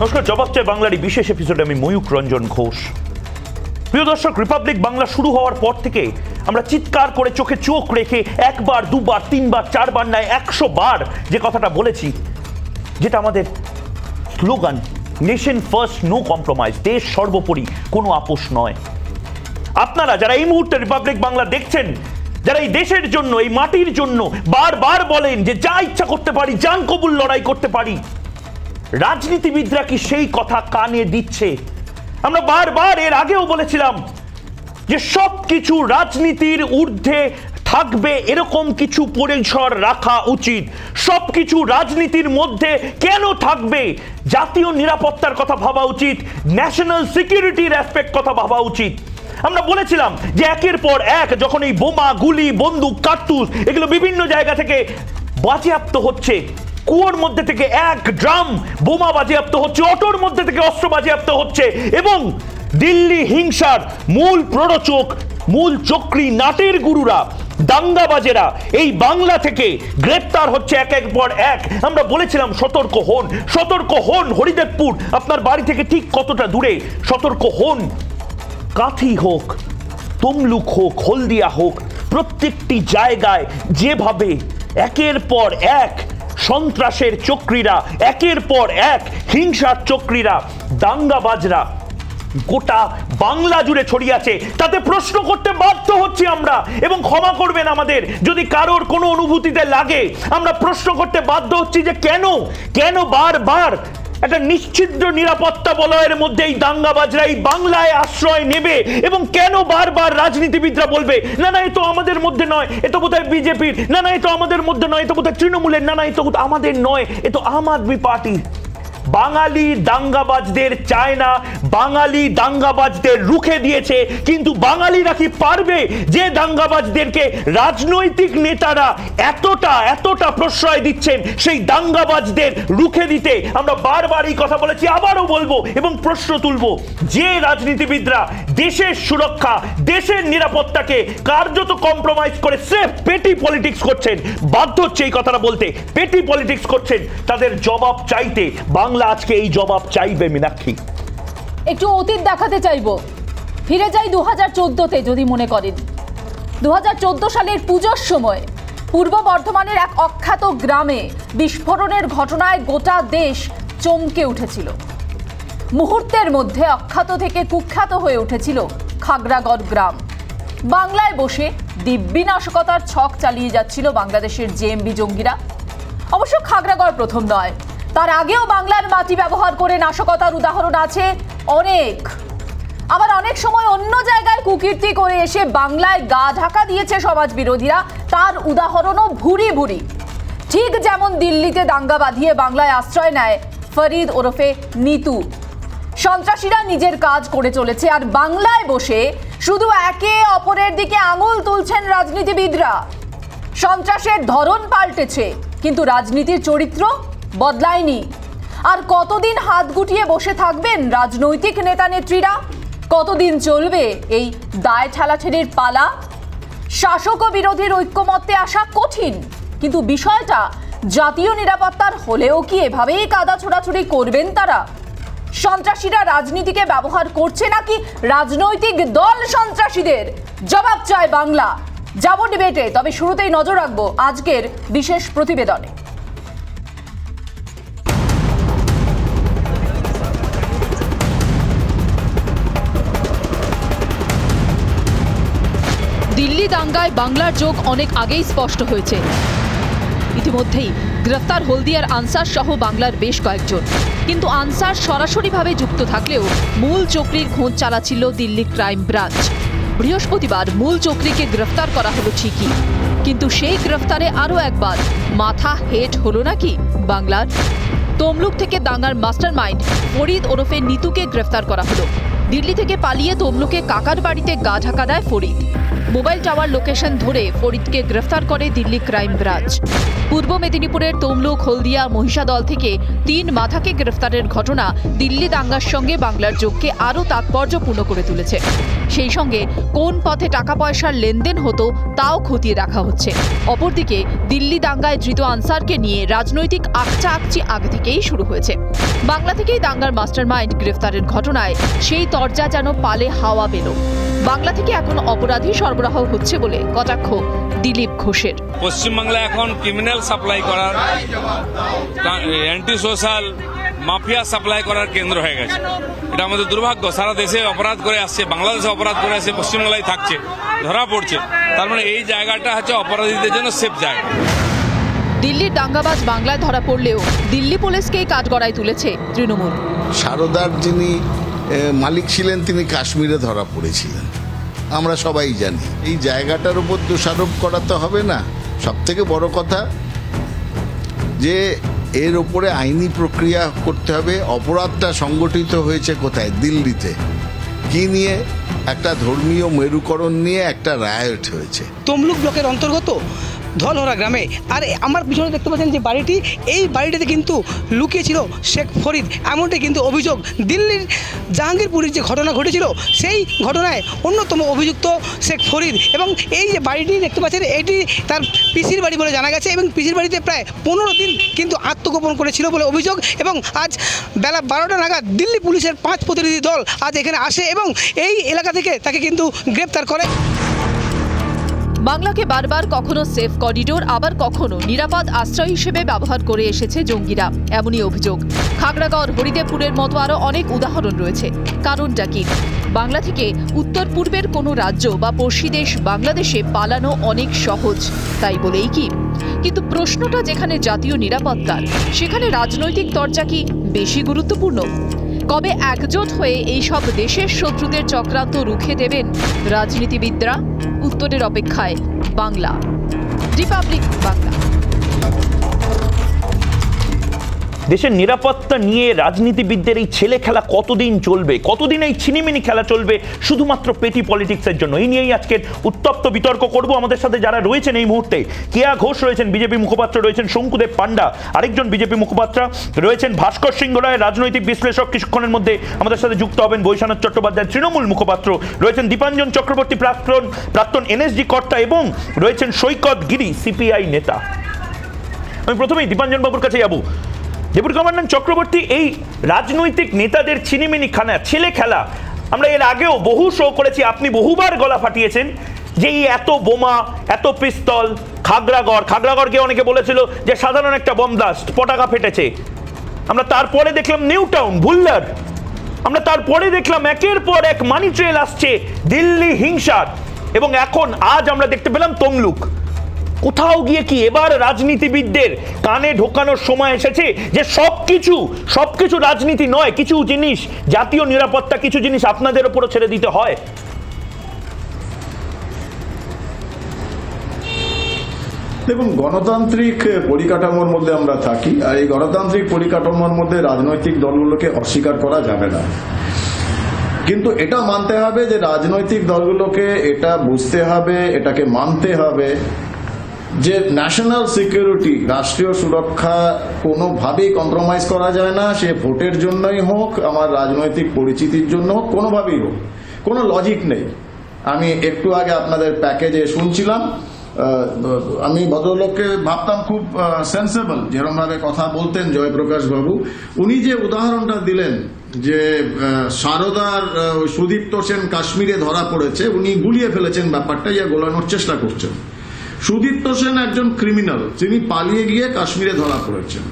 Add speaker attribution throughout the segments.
Speaker 1: নমস্কার, জবাব চাই বাংলার এই বিশেষ এপিসোডে আমি ময়ূক রঞ্জন ঘোষ। প্রিয় দর্শক, রিপাবলিক বাংলা শুরু হওয়ার পর থেকে আমরা চিৎকার করে চোখে চোখ রেখে একবার, দুবার, তিনবার, চারবার নয় 100 বার যে কথাটা বলেছি, যেটা আমাদের slogan, nation first, no compromise, দেশ সর্বোপরি, কোনো আপোষ নয়। আপনারা যারা এই মুহূর্তে রিপাবলিক বাংলা দেখছেন, যারা এই দেশের জন্য, এই মাটির জন্য বারবার বলেন যে যা ইচ্ছা করতে পারি, জান কবুল লড়াই করতে পারি, রাজনীতিবিদরা কি সেই কথা কানে দিচ্ছে? আমরা বারবার এর আগেও বলেছিলাম যে সবকিছু রাজনীতির ঊর্ধ্বে থাকবে এরকম কিছু পরিসর রাখা উচিত। সবকিছু রাজনীতির মধ্যে কেন থাকবে? জাতীয় নিরাপত্তার কথা ভাবা উচিত, ন্যাশনাল সিকিউরিটির অ্যাসপেক্ট কথা ভাবা উচিত। আমরা বলেছিলাম যে একের পর এক যখন এই বোমা, গুলি, বন্দুক, কার্তুজ এগুলো বিভিন্ন জায়গা থেকে বাজেয়াপ্ত হচ্ছে, কুয়োর মধ্যে থেকে 1 ড্রাম বোমা বাজেয়াপ্ত হচ্ছে, অটোর মধ্যে থেকে অস্ত্র বাজেয়াপ্ত হচ্ছে, এবং দিল্লি হিংসার মূল প্ররোচক, মূল চক্রী, নাটের গুরুরা, দাঙ্গাবাজেরা এই বাংলা থেকে গ্রেপ্তার হচ্ছে একের পর এক। আমরা বলেছিলাম সতর্ক হন, সতর্ক হন। হরিদেবপুর আপনার বাড়ি থেকে ঠিক কতটা দূরে, সতর্ক হন। কাঁথি হোক, তমলুক হোক, হলদিয়া হোক, প্রত্যেকটি জায়গায় যেভাবে একের পর এক সন্ত্রাসের চক্রীরা, একের পর এক হিংসার চক্রীরা, দাঙ্গাবাজরা গোটা বাংলা জুড়ে ছড়িয়ে আছে, তাতে প্রশ্ন করতে বাধ্য হচ্ছি আমরা। এবং ক্ষমা করবেন আমাদের যদি কারোর কোনো অনুভূতিতে লাগে, আমরা প্রশ্ন করতে বাধ্য হচ্ছি যে কেন বারবার একটা নিশ্চিদ্র নিরাপত্তা বলয়ের মধ্যে এই দাঙ্গাবাজরা এই বাংলায় আশ্রয় নেবে, এবং কেন বারবার রাজনীতিবিদরা বলবে না এ তো আমাদের মধ্যে নয়, এ তো বোধহয় বিজেপির, না এ তো আমাদের মধ্যে নয়, এ তো বোধহয় তৃণমূলের, না এ তো আমাদের নয়, এ তো আম আদমি পার্টির। বাঙালি দাঙ্গাবাজদের চায় না, বাঙালি দাঙ্গাবাজদের রুখে দিয়েছে, কিন্তু বাঙালিরা কি পারবে যে দাঙ্গাবাজদেরকে রাজনৈতিক নেতারা এতটা প্রশ্রয় দিচ্ছেন সেই দাঙ্গাবাজদের রুখে দিতে? আমরা বারবার এই কথা বলেছি, আবারও বলবো এবং প্রশ্ন তুলবো, যে রাজনীতিবিদরা দেশের সুরক্ষা, দেশের নিরাপত্তাকে কার্যত কম্প্রোমাইজ করে স্রেফ পেটি পলিটিক্স করছেন, বাধ্য হচ্ছে এই কথাটা বলতে, পেটি পলিটিক্স করছেন, তাদের জবাব চাইতে বাংলা আজকে এই জবাব চাইবে। মীনাক্ষী,
Speaker 2: একটু অতীত দেখাতে চাইবো, ফিরে যাই 2014-তে। যদি মনে করেন 2014 সালের পুজোর সময় পূর্ব বর্ধমানের এক অখ্যাত গ্রামে বিস্ফোরণের ঘটনায় গোটা দেশ চমকে উঠেছিল। মুহূর্তের মধ্যে অখ্যাত থেকে কুখ্যাত হয়ে উঠেছিল খাগড়াগড় গ্রাম। বাংলায় বসে দিব্যি নাশকতার ছক চালিয়ে যাচ্ছিল বাংলাদেশের জেএমবি জঙ্গিরা। অবশ্য খাগড়াগড় প্রথম নয়, তার আগেও বাংলার মাটি ব্যবহার করে নাশকতার উদাহরণ আছে অনেক। আবার অনেক সময় অন্য জায়গায় কুকীর্তি করে এসে বাংলায় গা ঢাকা দিয়েছে সমাজ বিরোধীরা, তার উদাহরণও ভুরি ভুরি। ঠিক যেমন দিল্লিতে দাঙ্গা বাঁধিয়ে বাংলায় আশ্রয় নেয় ফরিদ ওরফে নিতু। সন্ত্রাসীরা নিজের কাজ করে চলেছে, আর বাংলায় বসে শুধু একে অপরের দিকে আঙুল তুলছেন রাজনীতিবিদরা। সন্ত্রাসের ধরন পাল্টেছে, কিন্তু রাজনীতির চরিত্র বদলায়নি। আর কতদিন হাত গুটিয়ে বসে থাকবেন রাজনৈতিক নেতা নেত্রীরা? কতদিন চলবে এই দায় ঠেলাঠেলির পালা? শাসক ও বিরোধীর ঐক্যমত্যে আসা কঠিন, কিন্তু বিষয়টা জাতীয় নিরাপত্তার হলেও কি এভাবেই কাদা ছোড়াছুড়ি করবেন তারা? সন্ত্রাসীরা রাজনীতিকে ব্যবহার করছে নাকি রাজনৈতিক দল সন্ত্রাসীদের? জবাব চায় বাংলা। যাব ডিবেটে, তবে শুরুতেই নজর রাখবো আজকের বিশেষ প্রতিবেদনে। দিল্লি দাঙ্গায় বাংলার যোগ অনেক আগেই স্পষ্ট হয়েছে। ইতিমধ্যেই গ্রেফতার হলদিয়ার আনসার সহ বাংলার বেশ কয়েকজন। কিন্তু আনসার সরাসরিভাবে যুক্ত থাকলেও মূল চক্রীর খোঁজ চালাচ্ছিল দিল্লি ক্রাইম ব্রাঞ্চ। বৃহস্পতিবার মূল চক্রীকে গ্রেফতার করা হলো ঠিকই, কিন্তু সেই গ্রেফতারে আরও একবার মাথা হেট হলো নাকি বাংলার? তমলুক থেকে দাঙ্গার মাস্টারমাইন্ড ফরিদ ওরফে নিতুকে গ্রেফতার করা হলো। দিল্লি থেকে পালিয়ে তমলুকে কাকার বাড়িতে গা ঢাকা দেয় ফরিদ। মোবাইল টাওয়ার লোকেশন ধরে ফরিদকে গ্রেফতার করে দিল্লি ক্রাইম ব্রাঞ্চ। পূর্ব মেদিনীপুরের তমলুক, হলদিয়া, মহিষাদল থেকে 3 মাথাকে গ্রেফতারের ঘটনা দিল্লি দাঙ্গার সঙ্গে বাংলার যোগকে আরও তাৎপর্যপূর্ণ করে তুলেছে। সেই সঙ্গে কোন পথে টাকা পয়সার লেনদেন হতো তাও খতিয়ে দেখা হচ্ছে। অপরদিকে দিল্লি দাঙ্গায় ধৃত আনসারকে নিয়ে রাজনৈতিক আকচি আগে থেকেই শুরু হয়েছে। বাংলা থেকেই দাঙ্গার মাস্টারমাইন্ড গ্রেফতারের ঘটনায় সেই তরজা যেন পালে হাওয়া পেল। বাংলা থেকে এখন অপরাধী সরবরাহ হচ্ছে বলে কটাক্ষ দিলীপ ঘোষের।
Speaker 3: পশ্চিমবাংলায় এখন ক্রিমিনাল সাপ্লাই করার, অ্যান্টি সোশ্যাল মাফিয়া সাপ্লাই করার কেন্দ্র হয়ে গেছে। এটা আমাদের দুর্ভাগ্য। সারা দেশে অপরাধ করে আসছে, বাংলাদেশে অপরাধ করে আসছে, পশ্চিমবাংলায় থাকছে, ধরা পড়ছে। তার মানে এই জায়গাটা হচ্ছে অপরাধীদের জন্য সেফ জায়গা।
Speaker 2: দিল্লির দাঙ্গাবাজ বাংলায় ধরা পড়লেও দিল্লি পুলিশকেই কাঠগড়ায় তুলেছে তৃণমূল।
Speaker 4: সারদার যিনি মালিক ছিলেন তিনি কাশ্মীরে ধরা পড়েছিলেন, আমরা সবাই জানি। এই জায়গাটার উপর দোষারোপ করা তো হবে না। সব থেকে বড় কথা যে এর উপরে আইনি প্রক্রিয়া করতে হবে। অপরাধটা সংগঠিত হয়েছে কোথায়? দিল্লিতে। কি নিয়ে? একটা ধর্মীয় মেরুকরণ নিয়ে একটা রায়ট হয়েছে
Speaker 5: তমলুক ব্লকের অন্তর্গত ধলহরা গ্রামে। আর আমার পিছনে দেখতে পাচ্ছেন যে বাড়িটি, এই বাড়িটিতে কিন্তু লুকিয়েছিল শেখ ফরিদ, এমনটাই কিন্তু অভিযোগ। দিল্লির জাহাঙ্গীরপুরের যে ঘটনা ঘটেছিল সেই ঘটনায় অন্যতম অভিযুক্ত শেখ ফরিদ। এবং এই যে বাড়িটি দেখতে পাচ্ছেন এটি তার পিসির বাড়ি বলে জানা গেছে, এবং পিসির বাড়িতে প্রায় 15 দিন কিন্তু আত্মগোপন করেছিল বলে অভিযোগ। এবং আজ বেলা 12টা নাগাদ দিল্লি পুলিশের 5 প্রতিনিধি দল আজ এখানে আসে এবং এই এলাকা থেকে তাকে কিন্তু গ্রেপ্তার করে।
Speaker 2: বাংলাকে বারবার কখনো সেফ করিডোর, আবার কখনো নিরাপদ আশ্রয় হিসেবে ব্যবহার করে এসেছে জঙ্গিরা, এমনই অভিযোগ। খাগড়াগড়, হরিদেবপুরের মতো আরও অনেক উদাহরণ রয়েছে। কারণটা কি? বাংলা থেকে উত্তর পূর্বের কোনো রাজ্য বা পড়শি দেশ বাংলাদেশে পালানো অনেক সহজ, তাই বলেই কি? কিন্তু প্রশ্নটা যেখানে জাতীয় নিরাপত্তার, সেখানে রাজনৈতিক তরজা কি বেশি গুরুত্বপূর্ণ? কবে একজোট হয়ে এই সব দেশের শত্রুদের চক্রান্ত রুখে দেবেন রাজনীতিবিদরা? উত্তরের অপেক্ষায় বাংলা। রিপাবলিক বাংলা।
Speaker 1: দেশের নিরাপত্তা নিয়ে রাজনীতিবিদদের এই ছেলে খেলা কতদিন চলবে? কতদিন এই ছিনিমিনি খেলা চলবে শুধুমাত্র পেটি পলিটিক্সের জন্য? এই নিয়েই আজকের উত্তপ্ত বিতর্ক করব। আমাদের সাথে যারা রয়েছেন এই মুহূর্তে, কেয়া ঘোষ রয়েছেন, বিজেপি মুখপাত্র রয়েছেন শঙ্কুদেব পান্ডা, আরেকজন বিজেপি মুখপাত্র রয়েছেন ভাস্কর সিংহ রায়, রাজনৈতিক বিশ্লেষক। কিছুক্ষণের মধ্যে আমাদের সাথে যুক্ত হবেন বৈশানাথ চট্টোপাধ্যায়, তৃণমূল মুখপাত্র রয়েছেন, দীপাঞ্জন চক্রবর্তী, প্রাক্তন এনএসজি কর্তা, এবং রয়েছেন সৈকত গিরি, সিপিআই নেতা। আমি প্রথমেই দীপাঞ্জন বাবুর কাছে যাব। ডেপুটি কমান্ডার চক্রবর্তী, এই রাজনৈতিক নেতাদের ছিনিমিনি খানা, ছেলে খেলা, আমরা এর আগেও বহু শো করেছি, আপনি বহুবার গলা ফাটিয়েছেন যে এই এত বোমা, এত পিস্তল, খাগড়াগড়কে অনেকে বলেছিল যে সাধারণ একটা বম ব্লাস্ট, পটাকা ফেটেছে। আমরা তারপরে দেখলাম নিউ টাউন, ভুল্লার, আমরা তারপরে দেখলাম একের পর এক মানি ট্রেল আসছে দিল্লি হিংসার, এবং এখন আজ আমরা দেখতে পেলাম তমলুক। কোথাও গিয়ে কি এবার রাজনীতিবিদদের কানে ঢোকানোর সময় এসেছে যে সবকিছু রাজনীতি নয়, কিছু জিনিস জাতীয় নিরাপত্তা, কিছু জিনিস আপনাদের উপরও ছেড়ে দিতে হয়?
Speaker 6: দেখুন, গণতান্ত্রিক পরিকাঠামোর মধ্যে আমরা থাকি, আর এই গণতান্ত্রিক পরিকাঠামোর মধ্যে রাজনৈতিক দলগুলোকে অস্বীকার করা যাবে না। কিন্তু এটা মানতে হবে যে রাজনৈতিক দলগুলোকে এটা বুঝতে হবে, এটাকে মানতে হবে যে ন্যাশনাল সিকিউরিটি, রাষ্ট্রীয় সুরক্ষা কোনোভাবেই কম্প্রোমাইজ করা যায় না। সে ভোটের জন্যই হোক, আমার রাজনৈতিক পরিচিতির জন্য হোক, কোনোভাবেই হোক, কোনো লজিক নেই। আমি একটু আগে আপনাদের প্যাকেজে শুনছিলাম, আমি ভদ্রলোককে ভাবতাম খুব সেন্সেবল, যেরকম ভাবে কথা বলতেন জয়প্রকাশ বাবু। উনি যে উদাহরণটা দিলেন যে সারদার সুদীপ্ত সেন কাশ্মীরে ধরা পড়েছে, উনি গুলিয়ে ফেলেছেন ব্যাপারটা, ইয়া গোলানোর চেষ্টা করছেন। সুদীপ্ত সেন একজন ক্রিমিনাল, তিনি পালিয়ে গিয়ে কাশ্মীরে ধরা পড়েছেন।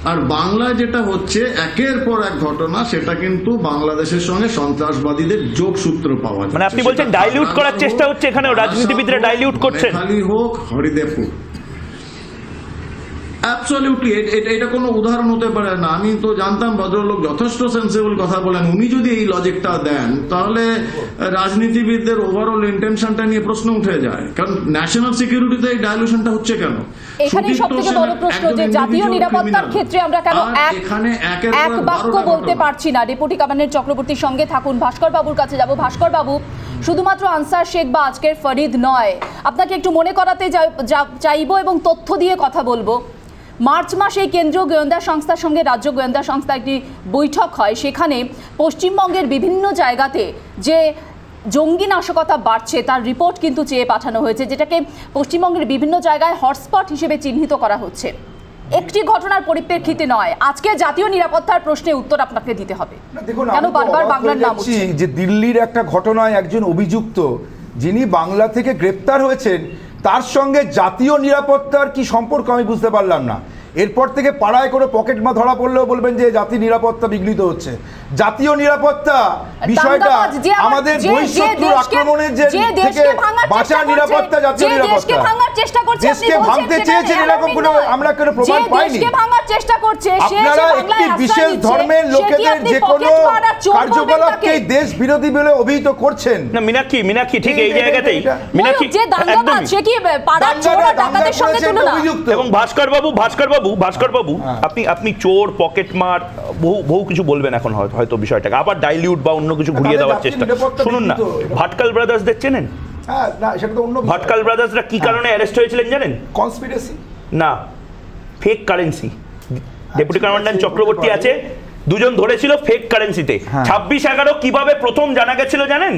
Speaker 6: আর বাংলায় যেটা হচ্ছে একের পর এক ঘটনা, সেটা কিন্তু বাংলাদেশের সঙ্গে সন্ত্রাসবাদীদের যোগসূত্র পাওয়া যায়।
Speaker 1: মানে আপনি বলছেন ডাইলিউট করার চেষ্টা হচ্ছে, এখানে রাজনীতিবিদরা ডাইলিউট করছেন।
Speaker 6: খালি হোক, হরিদেবপুর, অ্যাবসলিউটলি এটা কোনো উদাহরণ হতে পারে না। আমি তো জানতাম ভদ্রলোক যথেষ্ট সেন্সিবল কথা বলেন, উনি যদি এই লজিকটা দেন তাহলে রাজনীতিবিদদের ওভারঅল ইন্টেনশনটা নিয়ে প্রশ্ন উঠে যায়। কারণ ন্যাশনাল সিকিউরিটিতে এই ডাইলুশনটা হচ্ছে কেন?
Speaker 2: এখানে সবথেকে বড় প্রশ্ন যে জাতীয় নিরাপত্তার ক্ষেত্রে আমরা কেন এক বাক্য বলতে পারছি না। ডেপুটি কমান্ডার চক্রবর্তীর সঙ্গে থাকুন। ভাস্কর বাবুর কাছে যাব। ভাস্কর বাবু, শুধুমাত্র আনসার শেখ বা আজকের ফরিদ নয়। আপনাকে একটু মনে করাতে চাইবো এবং তথ্য দিয়ে কথা বলবো। মার্চ মাসে কেন্দ্রীয় গোয়েন্দা সংস্থার সঙ্গে রাজ্য গোয়েন্দা সংস্থা একটি বৈঠক হয়, সেখানে পশ্চিমবঙ্গের বিভিন্ন জায়গাতে যে জঙ্গি নাশকতা বাড়ছে তার রিপোর্ট কিন্তু চেয়ে পাঠানো হয়েছে, যেটাকে পশ্চিমবঙ্গের বিভিন্ন জায়গায় হটস্পট হিসেবে চিহ্নিত করা হচ্ছে। একটি ঘটনার পরিপ্রেক্ষিতে নয়, আজকে জাতীয় নিরাপত্তার প্রশ্নে উত্তর আপনাকে দিতে হবে। কেন বারবার বাংলার নাম উঠছে?
Speaker 7: যে দিল্লির একটা ঘটনায় একজন অভিযুক্ত যিনি বাংলা থেকে গ্রেপ্তার হয়েছেন তার সঙ্গে জাতীয় নিরাপত্তার কি সম্পর্ক আমি বুঝতে পারলাম না। এরপর থেকে পাড়ায় করে পকেট মা ধরা পড়লেও বলবেন যে জাতীয় নিরাপত্তা বিঘ্নিত হচ্ছে। জাতীয় নিরাপত্তা বিষয়টা আমাদের বহিঃশত্রুর আক্রমণের যে থেকে বাঁচার নিরাপত্তা, জাতীয় নিরাপত্তা দেশকে ভাঙতে চেয়েছেন এরকম কোনো আমরা কোনো প্রমাণ পাইনি। আপনারা একটি বিশেষ ধর্মের লোকেদের যে কোনো কার্যকলাপকে দেশ বিরোধী বলে অভিহিত করছেন।
Speaker 1: না মীনাক্ষী ঠিক এই জায়গাতেই মীনাক্ষী
Speaker 2: যে দাঙ্গাবাজ সে কি পাড়ার চোর আর ডাকাতের সঙ্গে তুলনা?
Speaker 1: এবং ভাস্কর বাবু আপনি চোর, পকেটমার বহু কিছু বলবেন এখন হয়তো বিষয়টাকে আবার ডাইলিউট বা অন্য কিছু ঘুরিয়ে দেওয়ার চেষ্টা। শুনুন না, ভাটকাল ব্রাদার্সদের চেনেন? ভাটকাল ব্রাদার্সরা কি কারণে অ্যারেস্ট হয়েছিলেন জানেন?
Speaker 7: কনস্পিরেসি
Speaker 1: না, fake currency. Deputy commandant Chakraborty আছে, দুজন ধরেছিল ফেক কারেন্সিতে। 26/11 কিভাবে প্রথম জানা গেছিল জানেন?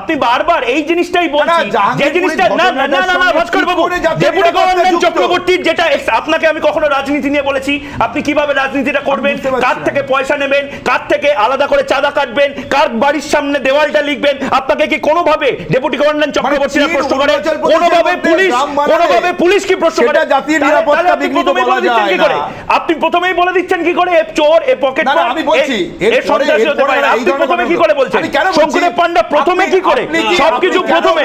Speaker 1: আপনি বারবার এই জিনিসটাই বলছেন, যে জিনিসটা না ভাস্কর বাবু, ডেপুটি কমান্ড্যান্ট চক্রবর্তীর যেটা আপনাকে আমি কখনো রাজনীতি নিয়ে বলেছি, আপনি কিভাবে রাজনীতিটা করবেন, কার থেকে পয়সা নেবেন, কার থেকে আলাদা করে চাঁদা কাটবেন, কার বাড়ির সামনে দেওয়ালটা লিখবেন, আপনাকে কি কোনোভাবে ডেপুটি কমান্ড্যান্ট চক্রবর্তীরা প্রশ্ন করে? কোনোভাবে পুলিশ কি প্রশ্ন করে?
Speaker 7: জাতীয় নিরাপত্তা বিঘ্নিত বলা যায় না।
Speaker 1: আপনি প্রথমেই বলে দিচ্ছেন কি করে চোর, এ পকেট মার,
Speaker 7: আমি বলছি
Speaker 1: এর সন্ত্রাসী হতে পারে। আপনি প্রথমে কি করে বলছেন? শঙ্কুদেব পান্ডা প্রথমে কি করে সবকিছু প্রথমে?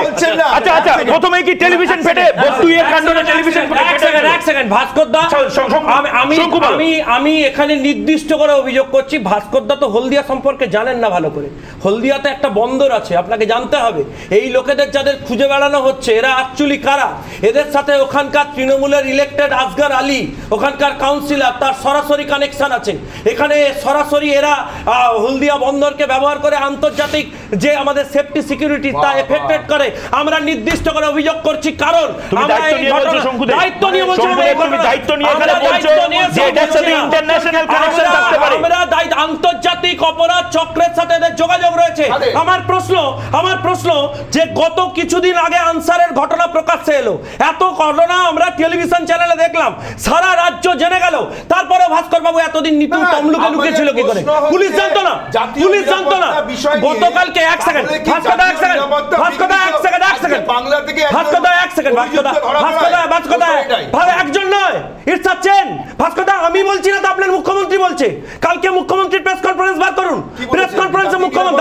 Speaker 1: আচ্ছা প্রথমে কি টেলিভিশন ফেটে বস্তুয়ের কাণ্ডে টেলিভিশন ফেটে?
Speaker 8: এক সেকেন্ড ভাস্কর দা, আমি এখানে নির্দিষ্ট করে অভিযোগ করছি, ভাস্কর দা তো হলদিয়া সম্পর্কে জানেন না ভালো করে। হলদিয়াতে একটা বন্দর আছে, আপনাকে জানতে হবে। এই লোকেদের যাদের খুঁজে বেড়ানো হচ্ছে এরা অ্যাকচুয়ালি কারা? এদের সাথে ওখানকার তৃণমূলের ইলেক্টেড আসগার আলী, ওখানকার কাউন্সিলর, তার সরাসরি কানেকশন আছে। এখানে সরাসরি এরা হলদিয়া বন্দরকে ব্যবহার করে আন্তর্জাতিক যে আমাদের সেফটি সিকিউরিটি তা এফেক্টেড করে। আমরা নির্দিষ্ট করে অভিযোগ করছি, কারণ আমরা দায়িত্ব নিয়ে বলছি, আন্তর্জাতিক অপরাধ চক্রের সাথে এদের যোগাযোগ রয়েছে। আমার প্রশ্ন যে গত কিছুদিন আগে আনসারের ঘটনা প্রকাশ্যে এলো, এত ঘটনা আমরা টেলিভিশন চ্যানেলে দেখলাম, সারা রাজ্য জেনে গেল, তারপরে ভাস্কর বাবু এতদিন নিতু তমলুকে লুকিয়েছিল কি করে? পুলিশ জানতো না? গতকালকে এক সেকেন্ড একজন নয়, ইটস আ চেন। ভাস্করদা আমি বলছি না তো, আপনার মুখ্যমন্ত্রী বলছে। কালকে মুখ্যমন্ত্রী প্রেস কনফারেন্স বার করুন। প্রেস কনফারেন্সে মুখ্যমন্ত্রী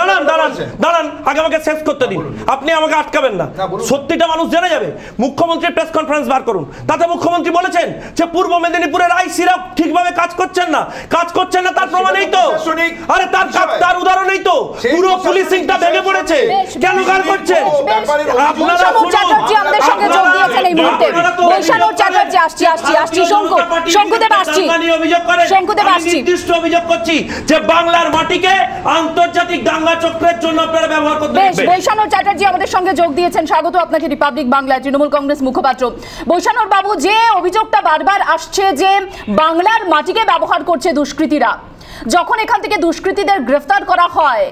Speaker 8: দাঁড়ান আগে আমাকে শেষ করতে দিন, আপনি আমাকে আটকাবেন না, সত্যিটা মানুষ জেনে যাবে। মুখ্যমন্ত্রী প্রেস কনফারেন্স বার করুন, তাতে মুখ্যমন্ত্রী বলেছেন যে পূর্ব মেদিনীপুরের আইসিরা ঠিকভাবে কাজ করছেন না, তার প্রমাণ নেই তো? আরে তার উদাহরণ নেই তো? পুরো পুলিশিংটা ভেঙে পড়েছে, কেন গাল করছেন আপনারা?
Speaker 2: আমাদের সঙ্গে যোগ দিয়েছেন এই মুহূর্তে বৈশানুর চ্যাটার্জি। আসছি শঙ্কুদেব,
Speaker 8: নির্দিষ্ট অভিযোগ করছি যে বাংলার মাটিকে আন্তর্জাতিক দাঙ্গা চক্রের জন্য আপনারা ব্যবহার করতে পারবেন।
Speaker 2: বৈশানুর চ্যাটার্জি আমাদের সঙ্গে যোগ দিয়েছেন, স্বাগত আপনাকে রিপাবলিক বাংলায়, তৃণমূল কংগ্রেস মুখপাত্র। বৈশানুর বাবু, যে অভিযোগটা বারবার আসছে যে বাংলার মাটিকে ব্যবহার করছে দুষ্কৃতীরা, যখন এখান থেকে দুষ্কৃতীদের গ্রেফতার করা হয়,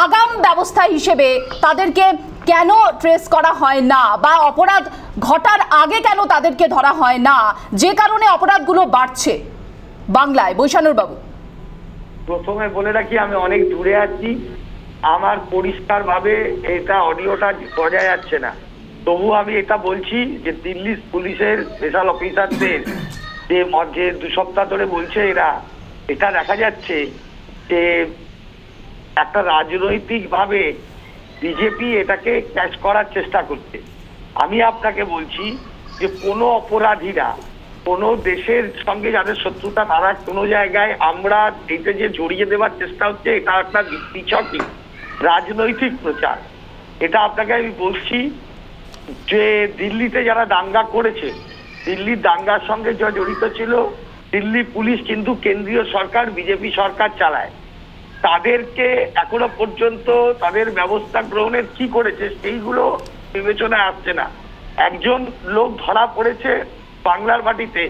Speaker 2: আগাম ব্যবস্থা হিসেবে তাদেরকে কেন ট্রেস করা হয় না, বা অপরাধ ঘটার আগে কেন তাদেরকে ধরা হয় না, যে কারণে অপরাধগুলো বাড়ছে বাংলায়? বৈশানুর বাবু,
Speaker 9: প্রথমে বলে রাখি আমি অনেক দূরে আছি, আমার পরিষ্কারভাবে এটা অডিওটা বজায় যাচ্ছে না, তবু আমি এটা বলছি যে দিল্লি পুলিশের স্পেশাল অফিসারদের যে 2 সপ্তাহ ধরে বলছে এরা, এটা দেখা যাচ্ছে যে একটা রাজনৈতিকভাবে বিজেপি এটাকে ক্যাচ করার চেষ্টা করছে। আমি আপনাকে বলছি যে কোনো অপরাধীরা, কোনো দেশের সঙ্গে যাদের শত্রুতা, তারা কোনো জায়গায় আমরা এটা যে জড়িয়ে দেওয়ার চেষ্টা হচ্ছে, এটা একটা বিচক্ষণ রাজনৈতিক প্রচার। এটা আপনাকে আমি বলছি যে দিল্লিতে যারা দাঙ্গা করেছে, দিল্লির দাঙ্গার সঙ্গে যা জড়িত ছিল, দিল্লি পুলিশ কিন্তু কেন্দ্রীয় সরকার, বিজেপি সরকার চালায়। তাদেরকে এখনো পর্যন্ত তাদের ব্যবস্থা গ্রহণের কি করেছে সেইগুলো বিবেচনায় আসছে না। একজন লোক ধরা পড়েছে বাংলার মাটিতে,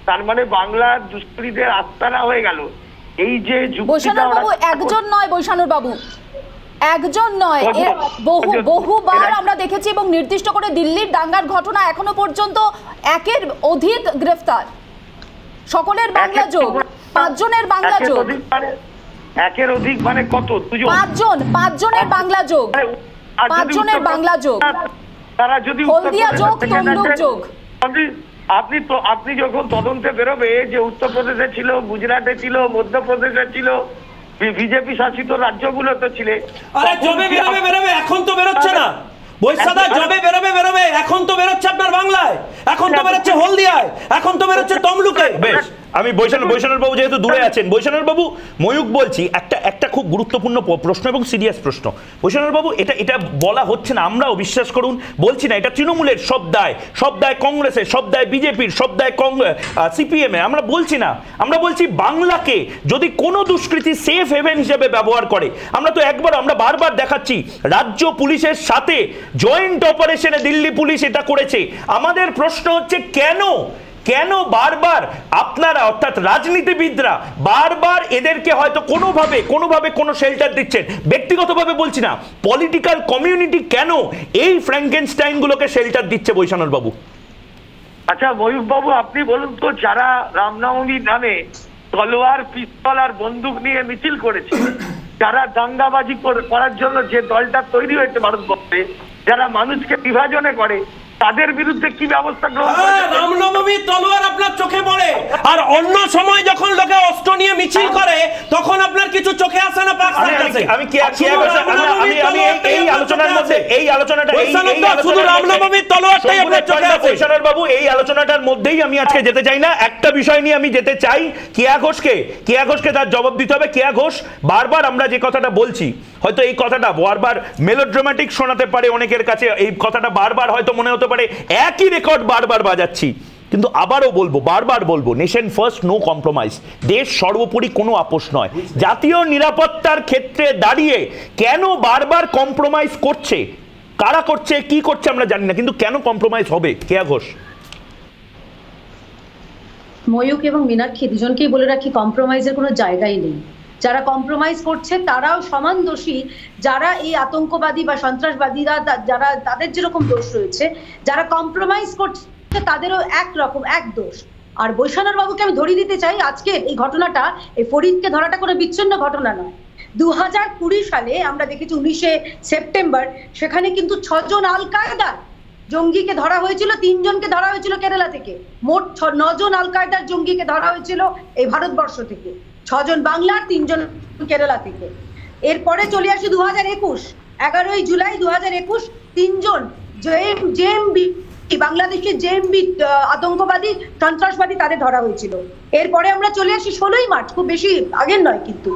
Speaker 9: তার মানে বাংলার দুষ্কৃতীদের আস্তানা হয়ে গেল। এই যে
Speaker 2: বৈশানুর বাবু একজন নয়, বৈশানুর বাবু একজন নয়, বহুবার আমরা দেখেছি এবং নির্দিষ্ট করে দিল্লির দাঙ্গার ঘটনা এখনো পর্যন্ত একের অধিক গ্রেফতার, সকলের বাংলা যোগ, 5 জনের বাংলা যোগ,
Speaker 9: একের অধিক মানে কত?
Speaker 2: 5 জনের বাংলা যোগ, 5 জনের বাংলা যোগ,
Speaker 9: তারা যদি
Speaker 2: হলদিয়া যোগ, তমলুক যোগ।
Speaker 9: আপনি যখন তদন্তে বেরোবে যে উত্তরপ্রদেশে ছিল, গুজরাটে ছিল, মধ্যপ্রদেশে ছিল, বিজেপি শাসিত রাজ্যগুলোতে ছিল,
Speaker 8: আরে যবে বেরোবে এখন তো বেরোচ্ছে না বৈশাদা, যবে বেরোবে এখন তো বেরোচ্ছে আপনার বাংলায়, এখন তো বেরোচ্ছে হলদিয়ায়, এখন তো বেরোচ্ছে তমলুকে।
Speaker 1: বেশ, আমি বৈশানুর বাবু যেহেতু দূরে আছেন, বৈশানুর বাবু ময়ূক বলছি একটা খুব গুরুত্বপূর্ণ প্রশ্ন এবং সিরিয়াস প্রশ্ন। বৈশানুর বাবু এটা বলা হচ্ছে না, আমরাও বিশ্বাস করুন বলছি না, এটা তৃণমূলের সব দায় কংগ্রেসের, সব দায় বিজেপির, সব দায় সিপিএম এর, আমরা বলছি না, আমরা বলছি বাংলাকে যদি কোনো দুষ্কৃতী সেফ হেভেন হিসেবে ব্যবহার করে, আমরা বারবার দেখাচ্ছি রাজ্য পুলিশের সাথে জয়েন্ট অপারেশনে দিল্লি পুলিশ এটা করেছে। আমাদের প্রশ্ন হচ্ছে কেন বারবার আপনারা অর্থাৎ রাজনীতিবিদরা বারবার এদেরকে হয়তো কোনোভাবে কোনো শেল্টার দিচ্ছেন, ব্যক্তিগতভাবে বলছি না, পলিটিক্যাল কমিউনিটি কেন এই ফ্র্যাঙ্কেনস্টাইন গুলোকে শেল্টার দিচ্ছে? বৈশানুর বাবু,
Speaker 9: আচ্ছা ময়ূক বাবু আপনি বলুন তো, যারা রামনবমীর নামে তলোয়ার, পিস্তল আর বন্দুক নিয়ে মিছিল করেছে, যারা দাঙ্গাবাজি করার জন্য যে দলটা তৈরি হয়েছে ভারতবর্ষে, যারা মানুষকে বিভাজনে করে, তাদের বিরুদ্ধে কি ব্যবস্থা গ্রহণ করা?
Speaker 8: রামনবমী তলোয়ার আপনার চোখে পড়ে, আর অন্য সময় যখন লোকে অস্ত্র নিয়ে মিছিল করে তখন আপনার কিছু চোখে আসে না?
Speaker 1: আমি এই আলোচনাটার মধ্যেই আমি আজকে যেতে চাই না। একটা বিষয় নিয়ে আমি যেতে চাই, কেয়া ঘোষকে তার জবাব দিতে হবে। কেয়া ঘোষ, বারবার আমরা যে কথাটা বলছি, হয়তো এই কথাটা বারবার মেলোড্রামাটিক শোনাতে পারে অনেকের কাছে, এই কথাটা বারবার হয়তো মনে হতে পারে একই রেকর্ড বারবার বাজাচ্ছি, কিন্তু বারবার বলবো, নেশন ফার্স্ট, নো কম্প্রোমাইজ, দেশ সর্বোপরি, কোনো আপোষ নয়। জাতীয় নিরাপত্তার ক্ষেত্রে দাঁড়িয়ে কেন বারবার কম্প্রোমাইজ করছে, কারা করছে, কি করছে আমরা জানি না, কিন্তু কেন কম্প্রোমাইজ হবে? কেয়া ঘোষ।
Speaker 10: ময়ূক এবং মীনাক্ষী দুজনকেই বলে রাখি, কম্প্রোমাইজের কোনো জায়গাই নেই। যারা কম্প্রোমাইজ করছে তারাও সমান দোষী, যারা এই আতঙ্কবাদী বা সন্ত্রাসবাদীরা যারা তাদের যেরকম দোষ রয়েছে, যারা কম্প্রোমাইজ করছে তাদেরও এক দোষ। আর বৈশানুর বাবুকে আমি ধরিয়ে দিতে চাই, আজকে এই ঘটনাটা, এই ফরিদকে ধরাটা কোনো বিচ্ছিন্ন ঘটনা নয়। 2020 সালে আমরা দেখেছি 19শে সেপ্টেম্বর, সেখানে কিন্তু 6 জন আল কায়দার জঙ্গিকে ধরা হয়েছিল, 3 জনকে ধরা হয়েছিল কেরালা থেকে, মোট 9 জন আল কায়দার জঙ্গিকে ধরা হয়েছিল এই ভারতবর্ষ থেকে, 6 জন বাংলার, 3 জন কেরালা থেকে। এরপরে চলে আসি 2021, 11ই জুলাই 2021, 3 জন জেএমবি, বাংলাদেশের জেএমবি আতঙ্কবাদী, সন্ত্রাসবাদী, তাদের ধরা হয়েছিল। এরপরে আমরা চলে আসি 16ই মার্চ, খুব বেশি আগের নয় কিন্তু,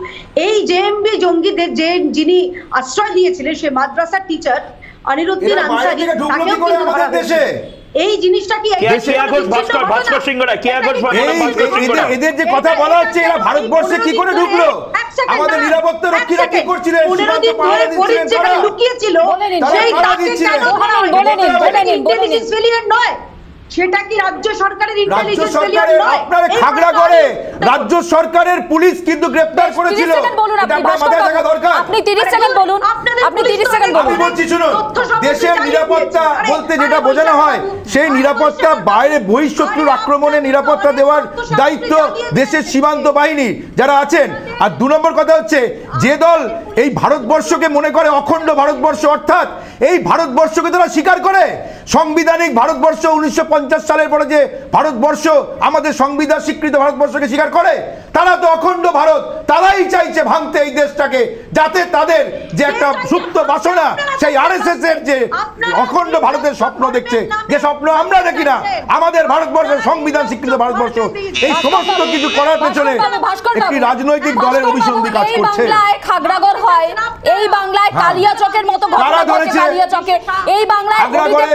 Speaker 10: এই জেএমবি জঙ্গিদের যিনি আশ্রয় দিয়েছিলেন, সে মাদ্রাসার টিচার অনিরুদ্দিন আনসারী, তাকেও কিন্তু ধরা হয়েছে। এই জিনিসটা কি
Speaker 7: এদের যে কথা বলা হচ্ছে, এরা ভারতবর্ষে কি করে ঢুকলো? আমাদের নিরাপত্তা রক্ষীরা কি করছিলেন?
Speaker 10: লুকিয়েছিল, সেটা কি রাজ্য সরকারের ইন্টেলিজেন্স ফেলিয়ার নয়?
Speaker 7: আপনারা খাগড়া করে রাজ্য সরকারের পুলিশ কিন্তু গ্রেফতার করেছিল, এটা আপনার মাথায় থাকা দরকার।
Speaker 2: আপনি 30 সেকেন্ড বলুন, আপনি 30 সেকেন্ড বলুন।
Speaker 7: আমি বলছি শুনুন, দেশের নিরাপত্তা বলতে যেটা বোঝানো হয়, সেই নিরাপত্তা বাইরে বহিঃশত্রুর আক্রমণে নিরাপত্তা দেওয়ার দায়িত্ব দেশের সীমান্ত বাহিনী যারা আছেন। আর 2 নম্বর কথা হচ্ছে, যে দল এই ভারতবর্ষকে মনে করে অখণ্ড ভারতবর্ষ, অর্থাৎ এই ভারতবর্ষকে তারা স্বীকার করে, সাংবিধানিক ভারতবর্ষ 1950 সালের পরে যে ভারতবর্ষ, আমাদের সংবিধান স্বীকৃত ভারতবর্ষকে স্বীকার করে, তারা তো অখণ্ড ভারত, তারাই চাইছে ভাঙতে এই দেশটাকে, যাতে তাদের যে একটা সুপ্ত বাসনা, সেই আরএসএস এর যে অখণ্ড ভারতের স্বপ্ন দেখছে, যে স্বপ্ন আমরা দেখি না, আমাদের ভারতবর্ষের সংবিধান স্বীকৃত ভারতবর্ষ, এই সমস্ত কিছু করার পেছনে একটি রাজনৈতিক দলের অভিসন্ধি কাজ করছে।
Speaker 2: খাগড়াগড় হয়, এই বাংলায় কালিয়াচকের মতো ঘটনা ঘটেছে, কালিয়াচকে এই বাংলায়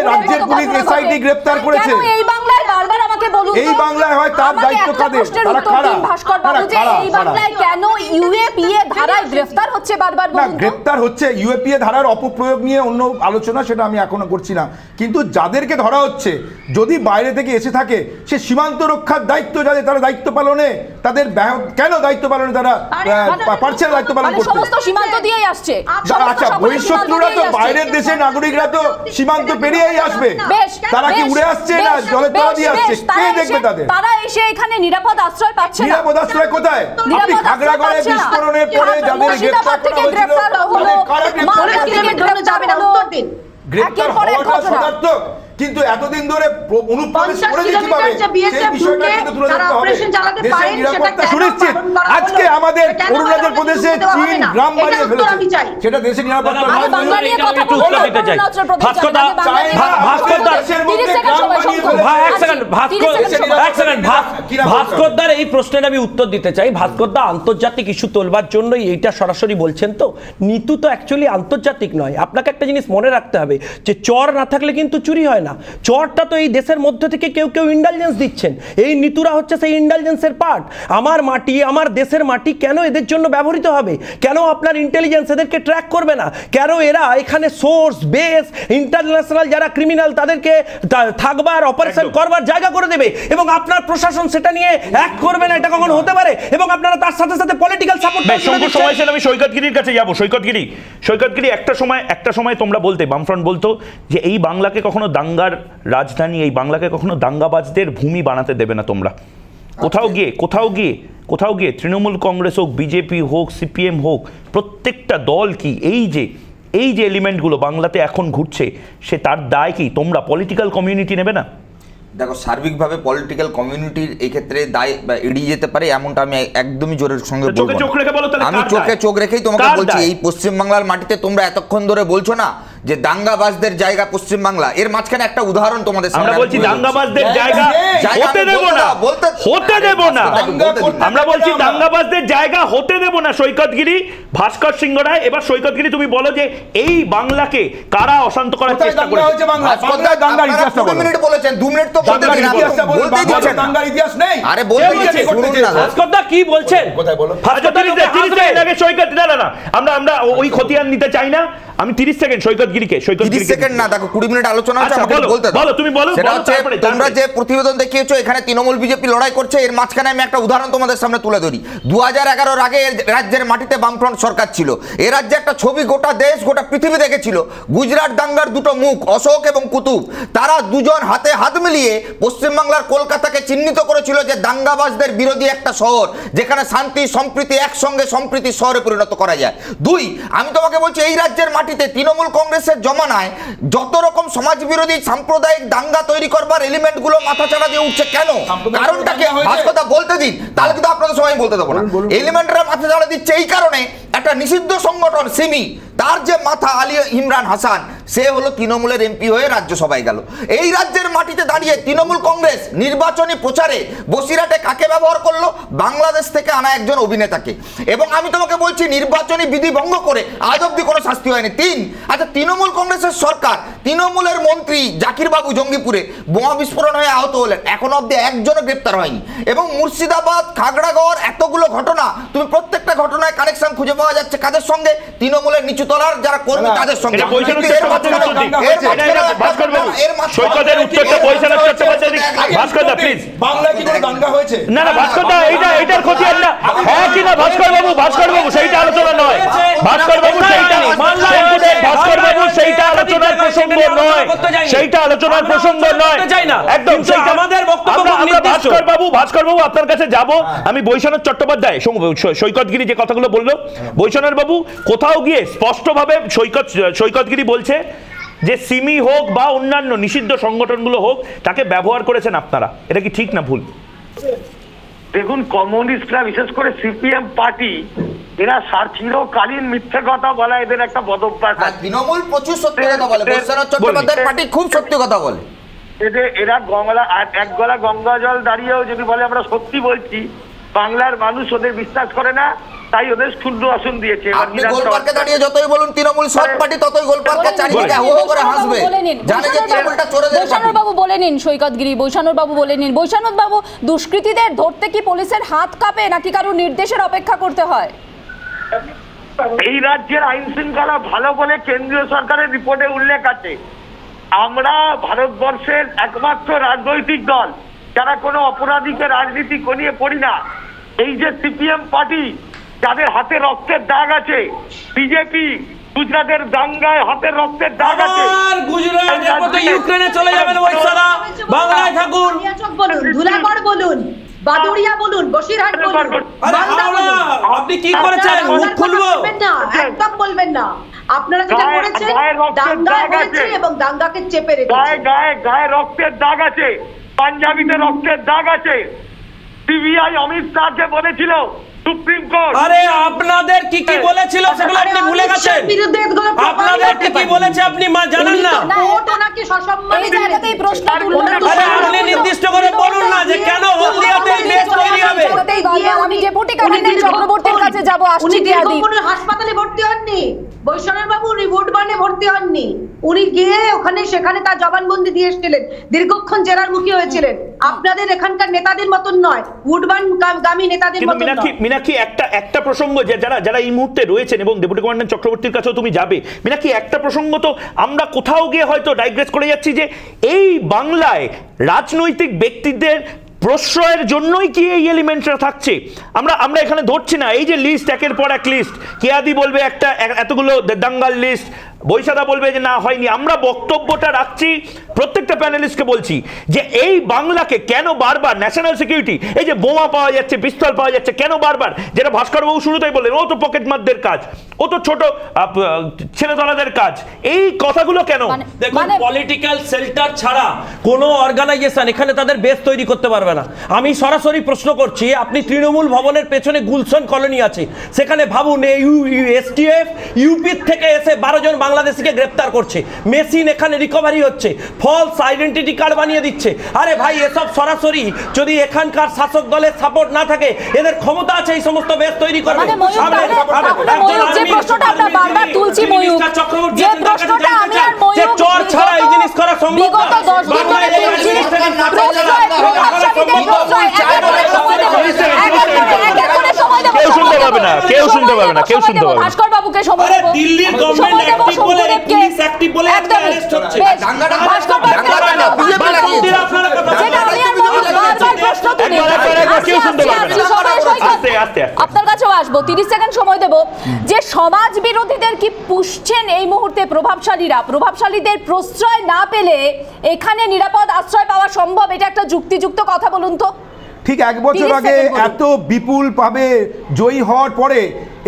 Speaker 7: রাজ্যের পুলিশ এসআইটি গ্রেফতার করেছে,
Speaker 2: এই বাংলায় বারবার আমাকে বলুন
Speaker 7: এই বাংলায় হয় তার
Speaker 2: আমাকে
Speaker 7: দায়িত্ব
Speaker 2: একটা
Speaker 7: কাদের?
Speaker 2: প্রশ্নের
Speaker 7: তারা
Speaker 2: উত্তর
Speaker 7: কারা?
Speaker 2: দিন ভাস্কর বাবু, যে
Speaker 7: কারা?
Speaker 2: এই বাংলায় কেন ইউএপিএ ধারায় গ্রেফতার হচ্ছে বারবার
Speaker 7: না,
Speaker 2: বলুন তো?
Speaker 7: গ্রেপ্তার হচ্ছে ইউএপিএ ধারার অপপ্রয়োগ নিয়ে অন্য আলোচনা, সেটা আমি এখনো করছি না। কিন্তু যাদেরকে ধরা হচ্ছে যদি বাইরে থেকে এসে থাকে, সে সীমান্ত রক্ষার দায়িত্ব যাদের, তারা দায়িত্ব পালনে তাদের কেন দায়িত্ব পালনে তারা পারছে না দায়িত্ব পালন করতে?
Speaker 2: সমস্ত সীমান্ত দিয়েই আসছে।
Speaker 7: আচ্ছা, বহিঃশত্রুরা তো বাইরের দেশের নাগরিকরা তো সীমান্ত পেরিয়েই আসবে, তারা কি উড়ে আসছে না জলের তলা দিয়ে আসছে? কে দেখবে তাদের?
Speaker 2: তারা এসে এখানে নিরাপদ আশ্রয় পাচ্ছে না।
Speaker 7: নিরাপদ আশ্রয় কোথায়? আপনি খাগড়াগড়ে বিস্ফোরণের পরে যাদের গ্রেফতার করা হয়েছিল, তাদের কারা গ্রেফতার হলো? গ্রেফতার হওয়াটা সদার্থক, কিন্তু এতদিন ধরে অনুপ্রবেশ করে কিভাবে সেই বিষয়টা কিন্তু তুলে ধরতে হবে। দেশের নিরাপত্তা সুনিশ্চিত। আজকে আমাদের অরুণাচল প্রদেশে চীন গ্রাম বানিয়ে ফেলেছে, সেটা দেশের নিরাপত্তা নয়।
Speaker 8: ভাস্করদার এই প্রশ্নের আমি উত্তর দিতে চাই। ভাস্করদা আন্তর্জাতিক ইস্যু তোলবার জন্য এইটা সরাসরি বলছেন, তো নিতু তো অ্যাকচুয়ালি আন্তর্জাতিক নয়। আপনাকে একটা জিনিস মনে রাখতে হবে যে চর না থাকলে কিন্তু চুরি হয় না। চরটা তো এই দেশের মধ্যে থেকে কেউ কেউ ইন্টেলিজেন্স দিচ্ছেন, এই নিতুরা হচ্ছে সেই ইন্টেলিজেন্সের পার্ট। আমার মাটি, আমার দেশের মাটি কেন এদের জন্য ব্যবহৃত হবে? কেন আপনার ইন্টেলিজেন্স এদেরকে ট্র্যাক করবে না? কেন এরা এখানে সোর্স বেস ইন্টারন্যাশনাল যারা ক্রিমিনাল তাদেরকে থাকবার অপারেশন করবার জায়গা করে দেবে, এবং আপনার প্রশাসন সেটা নিয়ে অ্যাক্ট করবে না? এটা কখনো হতে পারে? এবং আপনারা তার সাথে সাথে পলিটিক্যাল সাপোর্ট।
Speaker 1: আমি সৈকতগিরির কাছে যাবো। সৈকতগিরি, একটা সময় তোমরা বলতে, বামফ্রন্ট বলতো যে এই বাংলাকে কখনো দাঙ্গার রাজধানী, এই বাংলাকে কখনো দাঙ্গাবাজদের ভূমি বানাতে দেবে না তোমরা। কোথাও গিয়ে তৃণমূল কংগ্রেস হোক, বিজেপি হোক, সিপিএম হোক, প্রত্যেকটা দল কি এই যে এলিমেন্টগুলো বাংলাতে এখন ঘুরছে, সে তার দায় কি তোমরা পলিটিক্যাল কমিউনিটি নেবে না?
Speaker 11: দেখো, সার্বিকভাবে পলিটিক্যাল কমিউনিটির এই ক্ষেত্রে দায় এড়িয়ে যেতে পারে এমনটা আমি একদমই জোরের সঙ্গে বলবো। আমি চোখে চোখ রেখেই তোমাকে বলছি, এই পশ্চিমবাংলার মাটিতে তোমরা এতক্ষণ ধরে বলছো না যে দাঙ্গাবাজদের জায়গা পশ্চিমবাংলা, এর মাঝখানে একটা উদাহরণ তোমাদের সামনে
Speaker 1: আমরা বলছি দাঙ্গাবাজদের জায়গা হতে দেব না, হতে দেব না। আমরা বলছি দাঙ্গাবাজদের জায়গা হতে দেব না। সৈকতগিরি, ভাস্কর সিংহ রায়, এবার সৈকতগিরি তুমি বলো যে এই বাংলাকে কারা অশান্ত করার চেষ্টা করেছে?
Speaker 11: দাঙ্গার ইতিহাসটা বলো। 2 মিনিট বলেছেন, 2 মিনিট তো বলতে দিন, বলতেই দিচ্ছেন।
Speaker 7: দাঙ্গার ইতিহাস নেই।
Speaker 11: আরে বলতে দিচ্ছেন, শুনুন না।
Speaker 8: ভাস্করদা কি বলছেন?
Speaker 7: কোথায় বলো?
Speaker 1: সৈকত, না আমরা ওই খতিয়ান নিতে চাই না। আমি 30 সেকেন্ড সৈকতগিরিকে
Speaker 11: 30 সেকেন্ড না, দেখো 20 মিনিট আলোচনা হচ্ছে, আমাকে বলতে দাও।
Speaker 1: বলো, তুমি বলো।
Speaker 11: সেটা হচ্ছে তোমরা যে প্রতিবেদন দেখিয়েছো এখানে তৃণমূল বিজেপি লড়াই করছে, এর মাঝখানে আমি একটা উদাহরণ তোমাদের সামনে তুলে ধরি। 2011 আগে রাজ্যের মাটিতে বামফ্রন্ট সরকার ছিল। এই রাজ্যে একটা ছবি গোটা দেশ, গোটা পৃথিবী দেখেছিল। গুজরাট দাঙ্গার দুটো মুখ, অশোক এবং কুতুব, তারা দুজন হাতে হাত মিলিয়ে পশ্চিমবাংলার কলকাতাকে চিহ্নিত করেছিল যে দাঙ্গাবাজদের বিরোধী একটা শহর, যেখানে শান্তি সম্প্রীতি একসঙ্গে সম্প্রীতি শহরে পরিণত করা যায়। 2, আমি তোমাকে বলছি এই রাজ্যের মাটিতে তৃণমূল কংগ্রেসের জমানায় যত রকম সমাজ বিরোধী সাম্প্রদায়িক দাঙ্গা তৈরি করবার এলিমেন্ট গুলো মাথাচাড়া দিয়ে উঠছে কেন? কারণটাকে কথা বলতে দিন, তাহলে কিন্তু আপনাদের সবাই বলতে দেবো না। এলিমেন্টরা মাথাচাড়া দিচ্ছে এই কারণে, একটা নিষিদ্ধ সংগঠন সিমি, তার যে মাথা আলী ইমরান হাসান, সে হলো তৃণমূলের এমপি হয়ে রাজ্যসভায় গেল। এই রাজ্যের মাটিতে দাঁড়িয়ে তৃণমূল কংগ্রেস নির্বাচনী প্রচারে বসিরহাটে কাকে ব্যবহার করলো? বাংলাদেশ থেকে আনা একজন অভিনেতাকে। এবং আমি তোমাকে বলছি নির্বাচনী বিধি ভঙ্গ করে আজ অব্দি কোনো শাস্তি হয়নি। 3, আচ্ছা তৃণমূল কংগ্রেসের সরকার, তৃণমূলের মন্ত্রী জাকির বাবু জঙ্গিপুরে বোমা বিস্ফোরণ হয়ে আহত হলেন, এখন অব্দি একজনও গ্রেপ্তার হয়নি। এবং মুর্শিদাবাদ, খাগড়াগড়, এতগুলো ঘটনা, তুমি প্রত্যেকটা ঘটনায় কানেকশন খুঁজে পাওয়া যাচ্ছে কাদের সঙ্গে? তৃণমূলের নিচুতলার যারা কর্মী তাদের সঙ্গে।
Speaker 1: সেইটা আলোচনা নয় ভাস্কর বাবু, সেইটা আলোচনার প্রসঙ্গ নয়, সেইটা আলোচনার প্রসঙ্গ নয় একদম।
Speaker 8: আমাদের বক্তব্য
Speaker 1: ভাস্কর বাবু আপনার কাছে যাব আমি। বৈশ্বনাথ চট্টোপাধ্যায়, সৈকতগিরি যে কথাগুলো বললো, বৈশ্বনাথ বাবু কোথাও গিয়ে স্পষ্টভাবে সৈকতগিরি বলছে যে সিমি হোক বা অন্যান্য নিষিদ্ধ সংগঠনগুলো হোক, তাকে ব্যবহার করেছেন আপনারা। এটা কি ঠিক না ভুল?
Speaker 9: দেখুন, কমিউনিস্টরা বিশেষ করে সিপিএম পার্টি, এরা চিরকালীন মিথ্যে কথা বলা এদের একটা বদভ্যাস।
Speaker 11: তৃণমূল প্রচুর সত্যি কথা বলে, বৈশ্বনাথ চট্টোপাধ্যায়ের পার্টি খুব সত্যি কথা বলে।
Speaker 9: এরা এক গলা গঙ্গা জল দাঁড়িয়েও যদি বলে আমরা সত্যি বলছি, বাংলার মানুষ ওদের বিশ্বাস করে না। তাই ওদের শূন্য আসন দিয়েছে।
Speaker 11: আপনি গোলপার্কে দাঁড়িয়ে যতই বলুন তৃণমূল সৎ পার্টি, ততই গোলপার্কে চারিদিকে হো হো করে হাসবে। জানে যে তৃণমূলটা চোরেদের পার্টি।
Speaker 2: বৈষ্ণব বাবু বলে নিন, সৈকতগিরি বৈষ্ণব বাবু বলে নিন। বৈষ্ণব বাবু, দুষ্কৃতীদের ধরতে কি পুলিশের হাত কাঁপে নাকি কারো নির্দেশের অপেক্ষা করতে হয়?
Speaker 9: এই রাজ্যের আইন শৃঙ্খলা ভালো বলে কেন্দ্রীয় সরকারের রিপোর্টে উল্লেখ আছে। আমরা ভারতবর্ষের একমাত্র রাজনৈতিক দল যারা কোনো অপরাধীকে রাজনীতি করিয়ে পড়ি না। এই যে সিপিএম পার্টি, যাদের হাতে রক্তের দাগ আছে, বিজেপি গুজরাটের দাঙ্গায় হাতের রক্তের দাগ আছে,
Speaker 8: আর গুজরাট এরপর তো ইউক্রেনে চলে যাবেন ওইসারা, বাংলায় থাকুন।
Speaker 10: বলুন, ধুলাগড় বলুন, বাদুড়িয়া বলুন, বসিরহাট বলুন, মালদা বলুন।
Speaker 8: আপনি কি করেছেন? মুখ খুলবো
Speaker 10: না, একদম বলবেন না। আপনারা যেটা করেছেন দাঙ্গা হয়েছে এবং দাঙ্গাকে চেপে রেখেছেন।
Speaker 9: গায়ে রক্তের দাগ আছে, পাঞ্জাবিতে রক্তের দাগ আছে। সিবিআই অমিত শাহকে বলেছিল সুপ্রিম কোর্ট।
Speaker 8: আরে আপনাদের কি কি বলেছিল সেগুলো আপনি ভুলে গেছেন? আপনাদের কি কি বলেছে আপনি জানেন না?
Speaker 10: কোর্ট ওনাকে সসম্মানে
Speaker 2: এই জায়গাতেই প্রশ্ন তুলুন।
Speaker 8: আরে আপনি নির্দিষ্ট করে বলুন না যে কেন হলদিয়াতে বেশ তৈরি হবে।
Speaker 2: আমি ডেপুটি কমিশনার চক্রবর্তীর কাছে যাব, আসছি টিআদি।
Speaker 10: উনি হাসপাতালে ভর্তি হননি বৈষ্ণব বাবু, উনি ভোটবানে ভর্তি হননি। উনি গিয়ে সেখানে তার জবানবন্দি দিয়ে এসেছিলেন, দীর্ঘক্ষণ জেরার মুখী হয়েছিলেন। আপনাদের এখানকার নেতাদের মতন নয়, ভোটবান গামী নেতাদের মতন নয়।
Speaker 1: মিনাক্ষী, একটা প্রসঙ্গ যারা এই মুহূর্তে রয়েছেন এবং ডেপুটি কমান্ডার চক্রবর্তীর কাছেও তুমি যাবে। মিনাক্ষী, একটা প্রসঙ্গ তো আমরা কোথাও গিয়ে হয়তো ডাইগ্রেস করে যাচ্ছি যে এই বাংলায় রাজনৈতিক ব্যক্তিদের প্রশ্রয়ের জন্যই কি এই এলিমেন্টটা থাকছে? আমরা এখানে ধরছি না। এই যে লিস্ট, একের পর এক লিস্ট, কেয়াদি বলবে এতগুলো দাঙ্গাল লিস্ট, বৈশাদা বলবে যে না হয়নি। আমরা বক্তব্যটা রাখছি, প্রত্যেকটা প্যানেলিস্টকে বলছি যে এই বাংলাকে কেন বারবার ন্যাশনাল সিকিউরিটি, এই যে বোমা পাওয়া যাচ্ছে, পিস্তল পাওয়া যাচ্ছে, কেন বারবার, যেটা ভাস্করবাবু শুরুতেই বললেন, ও তো পকেট মারদের কাজ, ও তো ছোট ছেলেধরাদের কাজ, এই কথাগুলো কেন?
Speaker 8: দেখুন, পলিটিক্যাল শেল্টার ছাড়া কোনো অর্গানাইজেশন এখানে তাদের বেস তৈরি করতে পারবে না। আমি সরাসরি প্রশ্ন করছি, আপনি তৃণমূল ভবনের পেছনে গুলশন কলোনি আছে, সেখানে ভাবুন এসটিএফ ইউপি থেকে এসে 12 জন বাংলাদেশিকে গ্রেপ্তার করছে, মেশিন এখানে রিকভারি হচ্ছে, ফলস আইডেন্টিটি কার্ড বানিয়ে দিচ্ছে। আরে ভাই, এসব সরাসরি যদি এখানকার শাসক দলের সাপোর্ট না থাকে, এদের ক্ষমতা আছে এই সমস্ত বেস তৈরি করবে। চর ছাড়া এই জিনিস করা সম্ভব না।
Speaker 1: কেউ শুনতে পাবে না।
Speaker 2: ভাস্কর বাবুকে সময় দেব,
Speaker 8: দিল্লির গভর্নমেন্ট অ্যাক্টিভ বলে, পুলিশ অ্যাক্টিভ বলে একটা অ্যারেস্ট হচ্ছে।
Speaker 2: ভাস্কর বাবু আপনার কাছেও আসবো, 30 সেকেন্ড সময় দেব। যে সমাজ বিরোধীদের কি পুষছেন এই মুহূর্তে প্রভাবশালীদের প্রশ্রয় না পেলে এখানে নিরাপদ আশ্রয় পাওয়া সম্ভব? এটা একটা যুক্তিযুক্ত কথা বলুন তো।
Speaker 7: ঠিক 1 বছর আগে এত বিপুলভাবে জয়ী হওয়ার পরে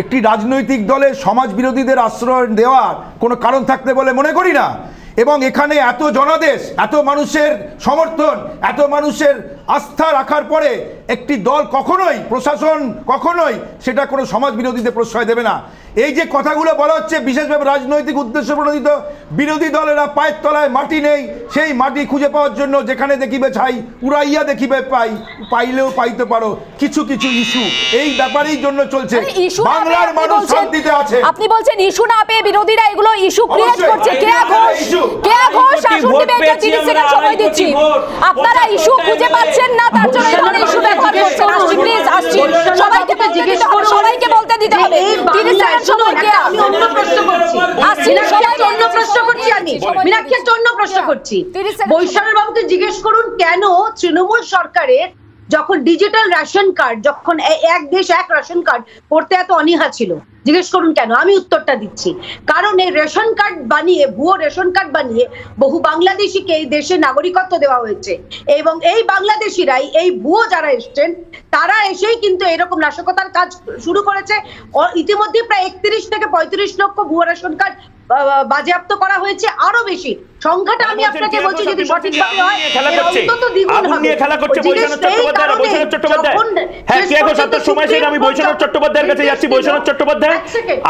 Speaker 7: একটি রাজনৈতিক দলের সমাজ বিরোধীদের আশ্রয় দেওয়ার কোনো কারণ থাকতে বলে মনে করি না। এবং এখানে এত জনাদেশ, এত মানুষের সমর্থন, এত মানুষের আস্থা রাখার পরে একটি দল কখনোই, প্রশাসন কখনোই সেটা কোনো সমাজ বিরোধীদের প্রশ্রয় দেবে না। এই যে কথাগুলো বলা হচ্ছে বিশেষভাবে রাজনৈতিক উদ্দেশ্য প্রণোদিত, বিরোধী দলেরা পায়ের তলায় মাটি নেই, সেই মাটি খুঁজে পাওয়ার জন্য যেখানে দেখিবে ছাই উড়াইয়া দেখিবে পাইলেও পাইতে পারো কিছু কিছু ইস্যু, এই ব্যাপারেই জন্য চলছে। বাংলার মানুষ শান্তিতে আছে।
Speaker 2: আপনি বলছেন ইস্যু না পেয়ে বিরোধীরা এগুলো ইস্যু ক্রিয়েট করছে। কেয়া ঘোষ আসুন, 30 সেকেন্ড সময় দিচ্ছি। আপনারা ইস্যু খুঁজে পাচ্ছেন না, তার জন্য এখানে ইস্যু ব্যবহার করছেন। আসছি প্লিজ, আসছি, সবাইকে জিজ্ঞেস করুন, সবাইকে বলতে দিতে হবে। 30 সেকেন্ড সময়। আমি অন্য প্রশ্ন করছি, আসছি সবাইকে অন্য প্রশ্ন করছি। আমি
Speaker 10: মীনাক্ষী একটা অন্য প্রশ্ন করছি। বৈষ্ণব বাবুকে জিজ্ঞেস করুন কেন তৃণমূল সরকারের যখন ডিজিটাল রেশন কার্ড, যখন এক দেশ এক রেশন কার্ড করতে এত অনীহা ছিল, জিজ্ঞেস করুন কেন। আমি উত্তরটা দিচ্ছি। কারণ এই রেশন কার্ড বানিয়ে, ভুয়ো রেশন কার্ড বানিয়ে বহু বাংলাদেশিকে এই দেশে নাগরিকত্ব দেওয়া হয়েছে এবং এই বাংলাদেশিরাই, এই ভুয়ো যারা এসছেন তারা এসেই কিন্তু এরকম নাশকতার কাজ শুরু করেছে। ইতিমধ্যে প্রায় 31 থেকে 35 লক্ষ ভুয়ো রেশন কার্ড বাজেয়াপ্ত করা হয়েছে, আরো বেশি সংখ্যাটা আমি আপনাকে বলছি যদি সঠিকভাবে হয় অন্তত দ্বিগুণ হবে।
Speaker 1: আমি বৈষ্ণব চট্টোপাধ্যায়ের কাছে যাচ্ছি। বৈষ্ণব চট্টোপাধ্যায়,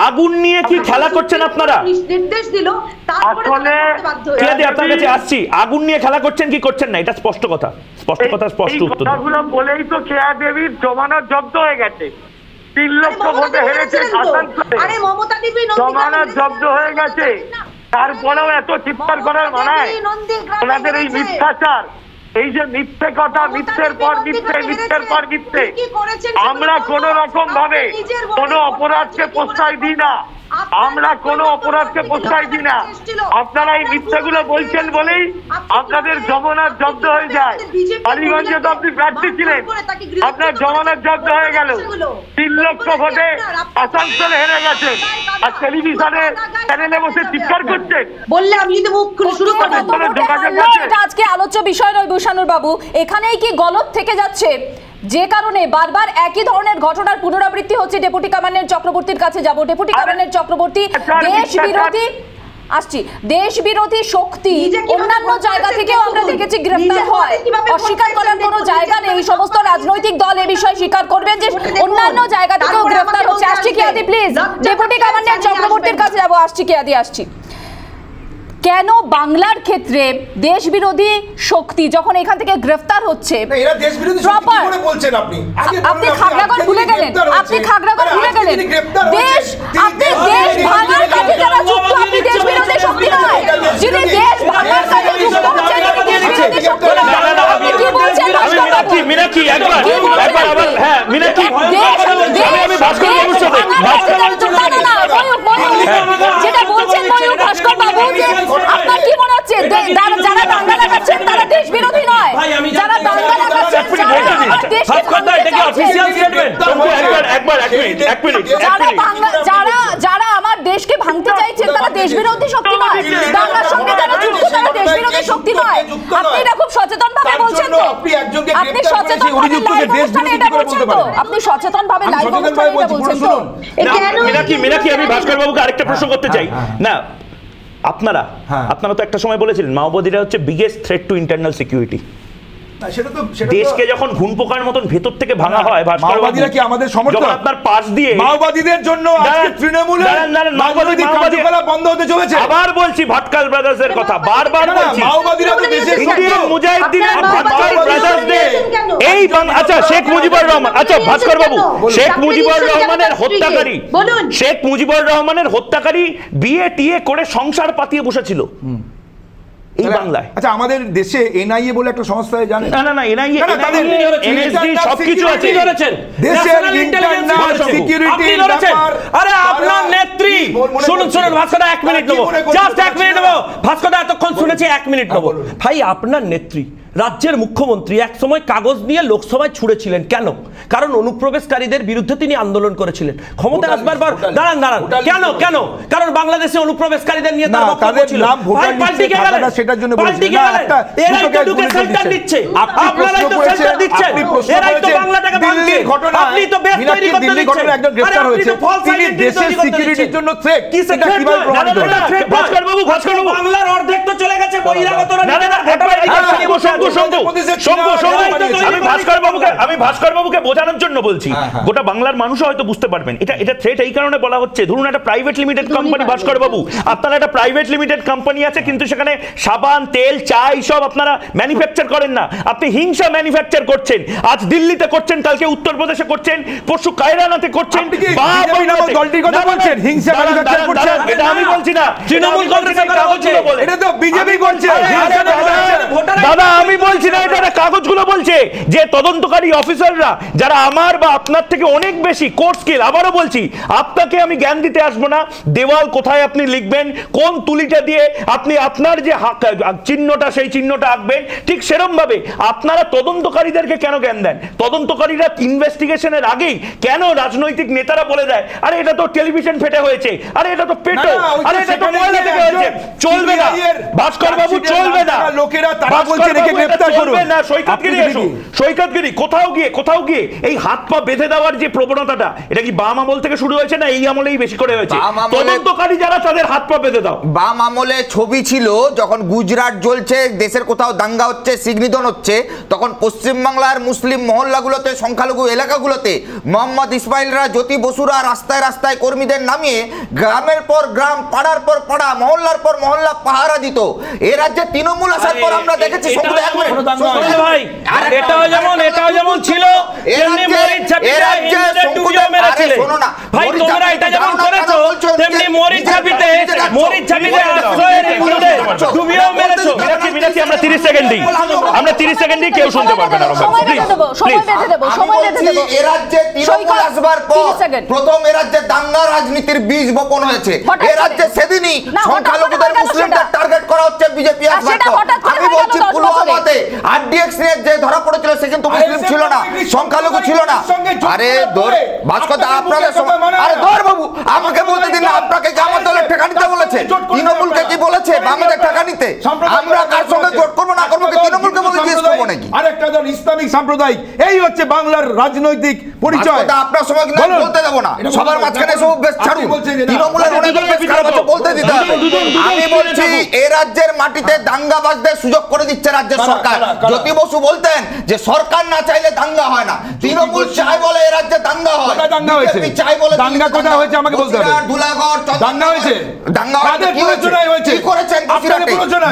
Speaker 1: আগুন নিয়ে কি খেলা করছেন আপনারা?
Speaker 10: নির্দেশ দিল, তারপরে
Speaker 1: আপনার কাছে আসছি। আগুন নিয়ে খেলা করছেন কি করছেন না? এটা স্পষ্ট কথা, স্পষ্ট উত্তর।
Speaker 9: বলেই তো কেয়া দেবীর জমানো জব্দ হয়ে গেছে। 3 লক্ষ ভোটে হেরেছে আসানসোলে,
Speaker 10: আরে মমতা দেবী
Speaker 9: জমানত জব্দ হয়ে গেছে, তারপরেও এত চিৎকার করার মানায়? ওনাদের এই মিথ্যাচার, এই যে মিথ্যে কথা, মিথ্যের পর মিথ্যে, মিথ্যের পর মিথ্যে। আমরা কোন রকম ভাবে কোনো অপরাধকে প্রশ্রয় দিই না, আমরা কোনো অপরাধকে প্রশ্রয় দিই না। আপনারা এই মিথ্যাগুলো বলছেন বলেই আপনাদের জমানত জব্দ হয়ে যায়। আলিগঞ্জে তো আপনি প্রার্থী ছিলেন, আপনার জমানত জব্দ হয়ে গেল, 3 লক্ষ ভোটে আসানসোলে হেরে গেছে, আর টেলিভিশনে চ্যানেলে বসে চিৎকার করছেন।
Speaker 10: বললে আপনি তো মুখ খুলে শুরু করবেন।
Speaker 2: এটা আজকে আলোচ্য বিষয় নয় ভূষণুর বাবু, এখানেই কি গলত থেকে যাচ্ছে, যে কারণে বারবার একই ধরনের ঘটনার পুনরাবৃত্তি হচ্ছে। ডেপুটি কমান্ডার চক্রবর্তীর কাছে যাব। ডেপুটি কমান্ডার চক্রবর্তী, দেশ বিরোধী আসছি, দেশ বিরোধী শক্তি অন্যান্য জায়গা থেকেও আমরা দেখেছি গ্রেফতার হয়, অস্বীকার করার কোনো জায়গা নেই। সমস্ত রাজনৈতিক দল এই বিষয়ে স্বীকার করবেন যে অন্যান্য জায়গা থেকেও গ্রেফতার হচ্ছে। আসছি কিয়াদি, প্লিজ ডেপুটি কমান্ডার চক্রবর্তীর কাছে যাব। আসছি কিয়াদি, আসছি। কেন বাংলার ক্ষেত্রে দেশ বিরোধী শক্তি যখন এখান থেকে গ্রেফতার হচ্ছে,
Speaker 7: এরা দেশ বিরোধী শক্তি কি করে বলছেন আপনি?
Speaker 2: আপনি খাগড়াগড় ভুলে গেলেন, আপনি খাগড়াগড় ভুলে গেলেন। দেশ, আপনি দেশ ভাঙার কাজে যারা যুক্ত, আপনি দেশ বিরোধী শক্তি নয়। যিনি দেশ ভাঙার কাজে যুক্ত হচ্ছেন, আপনি দেশ বিরোধী শক্তি নয়। আপনি কি বলছেন?
Speaker 1: মিনাক্ষী একবার আবার, হ্যাঁ মিনাক্ষী, আমি ভাস্কর বাবুর সাথে
Speaker 2: যেটা বলছেন ময়ূর ভাস্কর বাবু, যে আপনার কি মনে হচ্ছে যারা দাঙ্গা লাগাচ্ছেন তারা দেশ বিরোধী নয়? যারা দাঙ্গা লাগাচ্ছেন যারা আমার দেশকে ভাঙতে চাইছেন তারা দেশ বিরোধী শক্তি নয়। দাঙ্গার সঙ্গে যারা যুক্ত তারা দেশ বিরোধী শক্তি নয়। আপনি এটা খুব সচেতন ভাবে বলছেন তো, আপনি সচেতন ভাবে লাইভ অনুষ্ঠানে এটা বলছেন তো, আপনি সচেতন ভাবে লাইভ অনুষ্ঠানে এটা বলছেন তো।
Speaker 1: মিনাক্ষী, আমি ভাস্কর বাবুকে আরেকটা প্রশ্ন করতে চাই। না, আপনারা তো একটা সময় বলেছিলেন মাওবাদীরা হচ্ছে biggest threat to internal security. দেশকে যখন ঘুণ পোকার মতন ভেতর থেকে ভাঙা হয়,
Speaker 7: মাওবাদীরা কি আমাদের সমর্থক?
Speaker 1: আপনার পাশ দিয়ে
Speaker 7: মাওবাদীদের জন্য আজকে তৃণমূলের রাজনৈতিক কার্যকলাপ বন্ধ হতে চলেছে।
Speaker 1: আবার বলছি ভাটকাল ব্রাদার্সের কথা, বারবার বলছি।
Speaker 7: মাওবাদীরা তো দেশের
Speaker 1: ইন্ডিয়ান মুজাহিদিনের ভাটকাল ব্রাদার্সদের এই আচ্ছা শেখ মুজিবুর রহমান, আচ্ছা ভাস্কর বাবু, শেখ মুজিবুর রহমানের হত্যাকারী, শেখ মুজিবুর রহমানের হত্যাকারী বিয়ে টিয়ে করে সংসার পাতিয়ে বসেছিল এই বাংলায়।
Speaker 7: আচ্ছা, আমাদের দেশে এনআইএ বলে একটা সংস্থা জানেন?
Speaker 1: না এনআইএ এনএসডি সবকিছু আছে।
Speaker 7: দেশের ইন্টারনাল সিকিউরিটি ব্যাপার।
Speaker 8: আরে আপনার নেত্রী, শুনুন ভাস্কর, 1 মিনিট নেবো, জাস্ট 1 মিনিট নেবো। ভাস্কর এতক্ষণ শুনেছি, 1 মিনিট নেবো। ভাই, আপনার নেত্রী রাজ্যের মুখ্যমন্ত্রী এক সময় কাগজ নিয়ে লোকসভায় ছুড়েছিলেন, কেন? কারণ অনুপ্রবেশকারীদের বিরুদ্ধে তিনি আন্দোলন করেছিলেন। ক্ষমতা আসবার পর দাঁড়ান, কেন? কারণ বাংলাদেশে অনুপ্রবেশকারীদের নিয়ে তার বক্তব্য ছিল। ভাই, পাল্টি কে গেলেন?
Speaker 7: সেটার জন্য
Speaker 8: পাল্টি কে গেলেন? এরাই তো ঢুকে সেন্টার দিচ্ছে, আপনারাই তো সেন্টার দিচ্ছেন, এরাই তো বাংলাটাকে ভাঙছে। আপনি তো বেশ তৈরি করতে দিচ্ছেন।
Speaker 7: একজন গ্রেফতার হয়েছে, তিনি দেশের সিকিউরিটির জন্য থ্রেট।
Speaker 8: কি সেটা কিভাবে প্রমাণিত হলো?
Speaker 1: ভাস্কর বাবু,
Speaker 8: বাংলার অর্ধেক তো চলে গেছে বহিরাগতরা।
Speaker 1: আমি ভাস্কর বাবুকে বোঝানোর জন্য বলছি, গোটা বাংলার মানুষ হয়তো বুঝতে পারবেন এটা থ্রেট এই কারণে বলা হচ্ছে। ধরুন একটা প্রাইভেট লিমিটেড কোম্পানি, ভাস্কর বাবু আপনারা একটা প্রাইভেট লিমিটেড কোম্পানি আছে, কিন্তু সেখানে সাবান, তেল, চা এইসব আপনারা ম্যানুফ্যাকচার করেন না, আপনি হিংসা ম্যানুফ্যাকচার করছেন। আজ দিল্লিতে করছেন, কালকে উত্তরপ্রদেশে করছেন, পরশু কায়রানাতে করছেন।
Speaker 7: দলটির কথা বলছেন, হিংসা ম্যানুফ্যাকচার করছেন?
Speaker 1: এটা আমি বলছি না,
Speaker 8: তৃণমূল কংগ্রেসের কথা বলছে,
Speaker 7: এটা তো বিজেপি করছে।
Speaker 1: দাদা আমি বলছি না, এটা কাগজগুলো বলছে যে তদন্তকারী অফিসাররা যারা আমার বা আপনার থেকে অনেক বেশি কোর্স স্কিল। আবারও বলছি, আপনাকে আমি জ্ঞান দিতে আসবো না, দেওয়াল কোথায় আপনি লিখবেন, কোন তুলিটা দিয়ে আপনি আপনার যে চিহ্নটা সেই চিহ্নটা আঁকবেন, ঠিক সেরকম ভাবে আপনারা তদন্তকারীদেরকে কেন জ্ঞান দেন? তদন্তকারীরা ইনভেস্টিগেশনের আগেই কেন রাজনৈতিক নেতারা বলে দেয় আরে এটা তো টেলিভিশন ফেটে হয়েছে, আরে এটা তো পেটো, আরে এটা তো ময়লা থেকে হয়েছে? চলবে না ভাস্কর বাবু, চলবে না।
Speaker 7: লোকেরা তারা বলছে রেখে গ্রেফতার করুন
Speaker 1: না। সৈকতগিরি কোথাও গিয়ে এই হাত পা বেঁধে দেওয়ার যে প্রবণতাটা, এটা কি বাম আমল থেকে শুরু হয়েছে না এই আমলেই বেশি করে হয়েছে? তদন্তকারী যারা তাদের হাত পা বেঁধে দাও।
Speaker 11: বাম আমলে ছবি ছিল যখন গুজরাট জ্বলছে, দেশের কোথাও দাঙ্গা হচ্ছে, সিগনিধন হচ্ছে, তখন পশ্চিমবাংলার মুসলিম মহল্লাগুলোতে, সংখ্যালঘু এলাকাগুলোতে মোহাম্মদ ইসমাইলরা, জ্যোতি বসুরা রাস্তায় রাস্তায় কর্মীদের নামিয়ে গ্রামের পর গ্রাম, পাড়ার পর পাড়া, মহল্লার পর মহল্লা পাহারা দিত। এ রাজ্যে তৃণমূল আসার পর আমরা দেখেছি।
Speaker 8: ভাই, এটাও যেমন ছিল তেমনি মরিচ ঝাপিতে হিন্দুদের ডুবিয়ে মেরেছিলে। ভাই তোমরা এটা যেমন করেছো তেমনি মরিচ ঝাপিতে আশ্রয়ের হিন্দুদের ডুবিয়েও মেরেছো।
Speaker 1: মিনাক্ষী আমরা 30 সেকেন্ডই কেউ শুনতে পারবে না।
Speaker 11: এ রাজ্যে তৃণমূল আসবার পর প্রথম এ রাজ্যে দাঙ্গা রাজনীতির বীজ বপন হয়েছে। এ রাজ্যে সেদিনই সংখ্যালঘুদের মুসলিমদের টার্গেট করা হচ্ছে বিজেপি আসবার পর। আমি বলছি পুলওয়ামাতে আরডিএক্স নিয়ে যে ধরা পড়েছিল সে কিন্তু মুসলিম ছিল না, সংখ্যালঘু ছিল না। আরে ভাস্কর আপনাদের আরে ধর বাবু আমাকে বলতে দিন না, আপনাকে কি আমার দলের ঠেকা নিতে বলেছে? তৃণমূলকে কি বলেছে আমাদের ঠেকা নিতে? আমরা কার সঙ্গে জোট করবো না করবো তৃণমূলকে বলে জিজ্ঞেস করবো নাকি?
Speaker 7: আরেকটা দল ইসলামিক সাম্প্রদায়িক, এই হচ্ছে বাংলার রাজনৈতিক পরিচয়।
Speaker 11: আপনার সময় কিন্তু বলতে দেবো না, সবার মাঝখানে সব বেশ ছাড়ুন। তৃণমূলের অনেক বেশ খারাপ আছে বলতে দিতে হবে। আমি বলছি এই রাজ্যের মাটিতে দাঙ্গাবাজদের সুযোগ করে দিচ্ছে রাজ্যের সরকার। জ্যোতি বসু বলতেন যে সরকার না চাইলে দাঙ্গা হয় না, তৃণমূল চাই বলে এই রাজ্যে দাঙ্গা হয়।
Speaker 7: দাঙ্গা হয়েছে, দাঙ্গা কোথায় হয়েছে আমাকে বলতে হবে। দাঙ্গা হয়েছে,
Speaker 11: দাঙ্গা
Speaker 7: কি করেছেন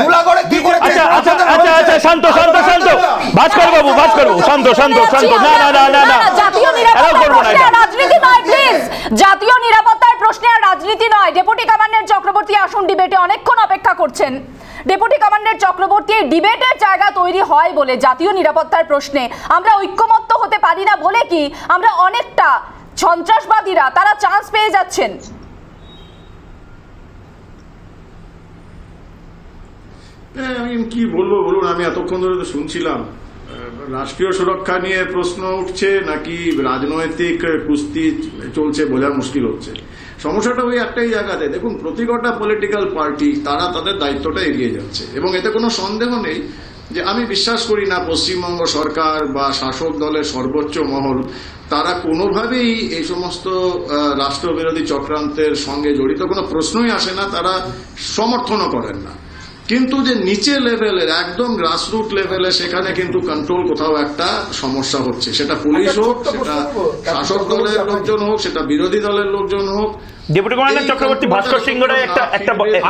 Speaker 11: ধুলাগড়ে কি করেছেন?
Speaker 1: আচ্ছা শান্ত ভাস্কর বাবু শান্ত না
Speaker 2: জাতীয় নিরাপত্তার প্রশ্নে রাজনীতি নয় প্লিজ, জাতীয় নিরাপত্তার প্রশ্নে আর রাজনীতি নয়। ডেপুটি কমান্ডার চক্রবর্তী আসুন ডিবেটে অনেকক্ষণ অপেক্ষা করছেন। ডেপুটি কমান্ডার চক্রবর্তী ডিবেটের জায়গা তৈরি হয় বলে জাতীয় নিরাপত্তার প্রশ্নে আমরা ঐক্যমত্য হতে পারি না বলে কি আমরা অনেকটা সন্ত্রাসবাদীরা তারা চান্স পেয়ে যাচ্ছেন?
Speaker 6: আমি কি বলবো বলুন, আমি এতক্ষণ ধরে তো শুনছিলাম। রাষ্ট্রীয় সুরক্ষা নিয়ে প্রশ্ন উঠছে নাকি রাজনৈতিক কুস্তি চলছে বোঝা মুশকিল হচ্ছে। সমস্যাটা ওই একটাই জায়গাতে, দেখুন প্রতিটা পলিটিক্যাল পার্টি তারা তাদের দায়িত্বটা এড়িয়ে যাচ্ছে এবং এতে কোনো সন্দেহ নেই যে আমি বিশ্বাস করি না পশ্চিমবঙ্গ সরকার বা শাসক দলের সর্বোচ্চ মহল তারা কোনোভাবেই এই সমস্ত রাষ্ট্রবিরোধী চক্রান্তের সঙ্গে জড়িত কোনো প্রশ্নই আসে না, তারা সমর্থনও করেন না। কিন্তু যে নিচে লেভেলের একদম গ্রাসরুট লেভেলে সেখানে কিন্তু কন্ট্রোল কোথাও একটা সমস্যা হচ্ছে, সেটা পুলিশ হোক, সেটা শাসক দলের লোকজন হোক, সেটা বিরোধী দলের লোকজন হোক।
Speaker 1: ডেপুটি কমান্ডার চক্রবর্তী ভাস্কর সিং রায়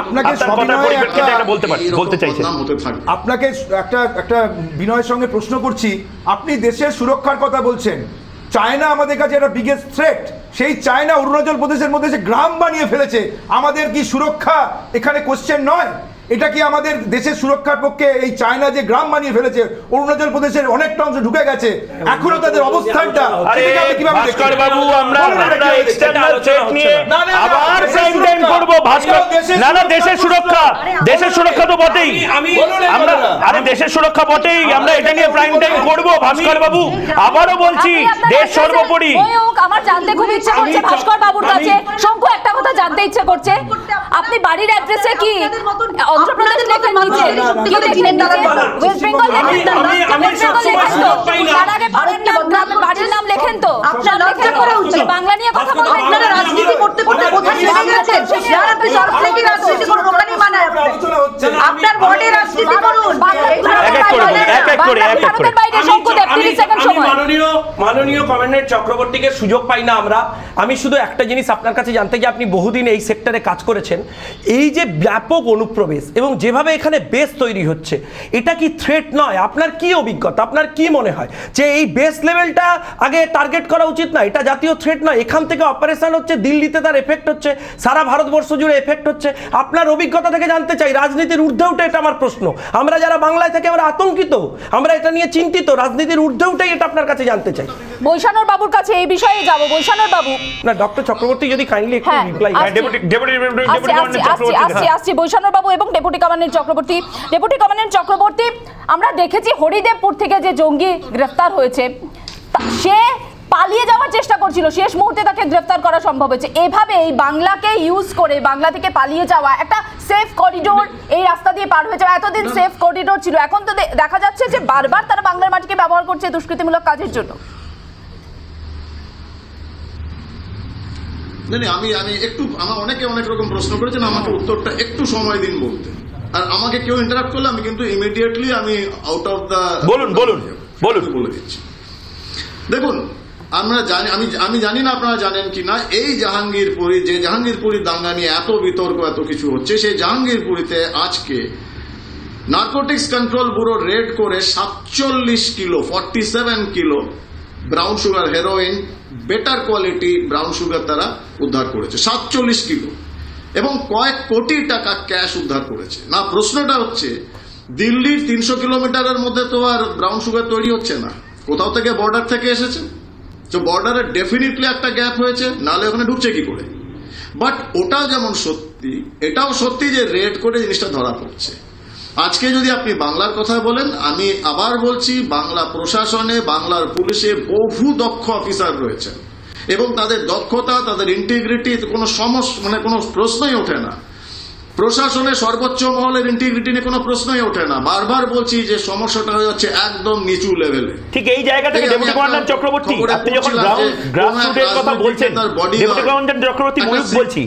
Speaker 7: আপনাকে একটা বিনয়ের সঙ্গে প্রশ্ন করছি, আপনি দেশের সুরক্ষার কথা বলছেন, চায়না আমাদের কাছে একটা বিগেস্ট থ্রেট, সেই চায়না অরুণাচল প্রদেশের মধ্যে যে গ্রাম বানিয়ে ফেলেছে, আমাদের কি সুরক্ষা এখানে কোশ্চেন নয়? এটা কি আমাদের দেশের সুরক্ষার পক্ষে এই চায়না যে গ্রাম বানিয়ে ফেলেছে, অরুণাচল প্রদেশের অনেকটা অংশ ঢুকে গেছে, এখনো তাদের অবস্থানটা
Speaker 1: দেশের সুরক্ষা তো বটেই, দেশের সুরক্ষা বটেই, আমরা এটা নিয়ে প্রাইম টাইম করবো। ভাস্কর বাবু আবারও বলছি দেশ সর্বোপরি।
Speaker 2: আমার জানতে খুব ইচ্ছে করছে ভাস্কর বাবুর কাছে, শঙ্কু একটা কথা জানতে ইচ্ছে করছে, আপনি বাড়ির অ্যাড্রেসে কি অন্ধ্রপ্রদেশ লেখেন নিচে, কি লেখেন নিচে, ওয়েস্ট বেঙ্গল লেখেন তো, তার আগে বাড়ির নাম লেখেন তো, বাংলা নিয়ে কথা বলবেন।
Speaker 10: আপনারা রাজনীতি করতে করতে কোথায় চলে গেছেন? যারা আপনি সরকারি রাজনীতি করুন, ওখানেই মানায় আপনার বডি রাজনীতি করুন।
Speaker 8: মাননীয় কমান্ডার চক্রবর্তীকে সুযোগ পাই না আমরা। আমি শুধু একটা জিনিস আপনার কাছে জানতে চাই, আপনি বহুদিন এই সেক্টরে কাজ করেছেন, এই যে ব্যাপক অনুপ্রবেশ এবং যেভাবে এখানে বেস তৈরি হচ্ছে, এটা কি থ্রেট নয়? আপনার কি অভিজ্ঞতা, আপনার কি মনে হয় যে এই বেস লেভেলটা আগে টার্গেট করা উচিত না? এটা জাতীয় থ্রেট নয়? এখান থেকে অপারেশন হচ্ছে, দিল্লিতে তার এফেক্ট হচ্ছে, সারা ভারতবর্ষ জুড়ে এফেক্ট হচ্ছে। আপনার অভিজ্ঞতা থেকে জানতে চাই, রাজনীতির ঊর্ধ্বে উঠে এটা আমার প্রশ্ন। আমরা যারা বাংলায় থেকে আমরা আতঙ্কিত, আমরা এটা নিয়ে চিন্তিত, রাজনীতির ঊর্ধ্বে উঠেই এটা আপনার কাছে জানতে চাই।
Speaker 2: বৈশানর বাবুর কাছে এই বিষয়ে যাব। বৈশানর বাবু,
Speaker 8: না ডক্টর চক্রবর্তী যদি কাইন্ডলি একটু রিপ্লাই।
Speaker 2: আসছি বৈশানর বাবু এবং deputy commander Chakraborty. Deputy commander Chakraborty, আমরা দেখেছি হরিদেবপুর থেকে যে জঙ্গি গ্রেফতার হয়েছে, সে পালিয়ে যাওয়ার চেষ্টা করছিল, শেষ মুহূর্তে তাকে গ্রেফতার করা সম্ভব হয়েছে। এভাবে এই বাংলাকে ইউজ করে বাংলা থেকে পালিয়ে যাওয়া, একটা সেফ করিডোর, এই রাস্তা দিয়ে পার হয়ে যাওয়া, এতদিন সেফ করিডোর ছিল, এখন তো দেখা যাচ্ছে যে বারবার তারা বাংলার মাটিকে ব্যবহার করছে দুষ্কৃতিমূলক কাজের জন্য।
Speaker 6: আমি একটু, আমার অনেকে অনেক রকম প্রশ্ন করেছেন, আমাকে উত্তরটা একটু সময় দিন বলতে। আর আমাকে কেউ ইন্টারাপ্ট করলে আমি কিন্তু ইমিডিয়েটলি আমি আউট অফ দা বলে দিচ্ছি। দেখুন, আমরা জানি, আমি জানি না আপনারা জানেন কিনা, এই জাহাঙ্গীরপুরি, যে জাহাঙ্গীরপুরি দাঙ্গা নিয়ে এত বিতর্ক এত কিছু হচ্ছে, সেই জাহাঙ্গীরপুরিতে আজকে নার্কোটিক্স কন্ট্রোল ব্যুরো রেড করে 47 kilo 47 kilo brown sugar, heroin, better quality brown sugar তারা উদ্ধার করেছে, 47 কিলো, এবং কয়েক কোটি টাকা ক্যাশ উদ্ধার করেছে। না, প্রশ্নটা হচ্ছে দিল্লির 300 কিলোমিটারের মধ্যে তো আর ব্রাউন সুগার তৈরি হচ্ছে না, কোথাও থেকে বর্ডার থেকে এসেছে। তো বর্ডারে ডেফিনেটলি একটা গ্যাপ হয়েছে, নাহলে ওখানে ঢুকছে কি করে। বাট ওটাও যেমন সত্যি, এটাও সত্যি যে রেড করে জিনিসটা ধরা পড়ছে। আজকে যদি আপনি বাংলার কথা বলেন, আমি আবার বলছি, বাংলা প্রশাসনে, বাংলার পুলিশে বহু দক্ষ অফিসার রয়েছেন এবং তাদের দক্ষতা, তাদের ইন্টিগ্রিটি কোনো কোনো প্রশ্নই ওঠে না। প্রশাসনের সর্বোচ্চ মহলের ইন্টিগ্রিটি নিয়ে কোনো প্রশ্নই ওঠে না। বারবার বলছি যে সমস্যাটা হয়ে যাচ্ছে একদম নিচু লেভেলে।
Speaker 1: ঠিক এই জায়গা থেকে ডেপুটি কমান্ডার চক্রবর্তী, আপনি যখন গ্রাসরুটের কথা বলছেন, ডেপুটি কমান্ডার চক্রবর্তী ময়ূক বলছি,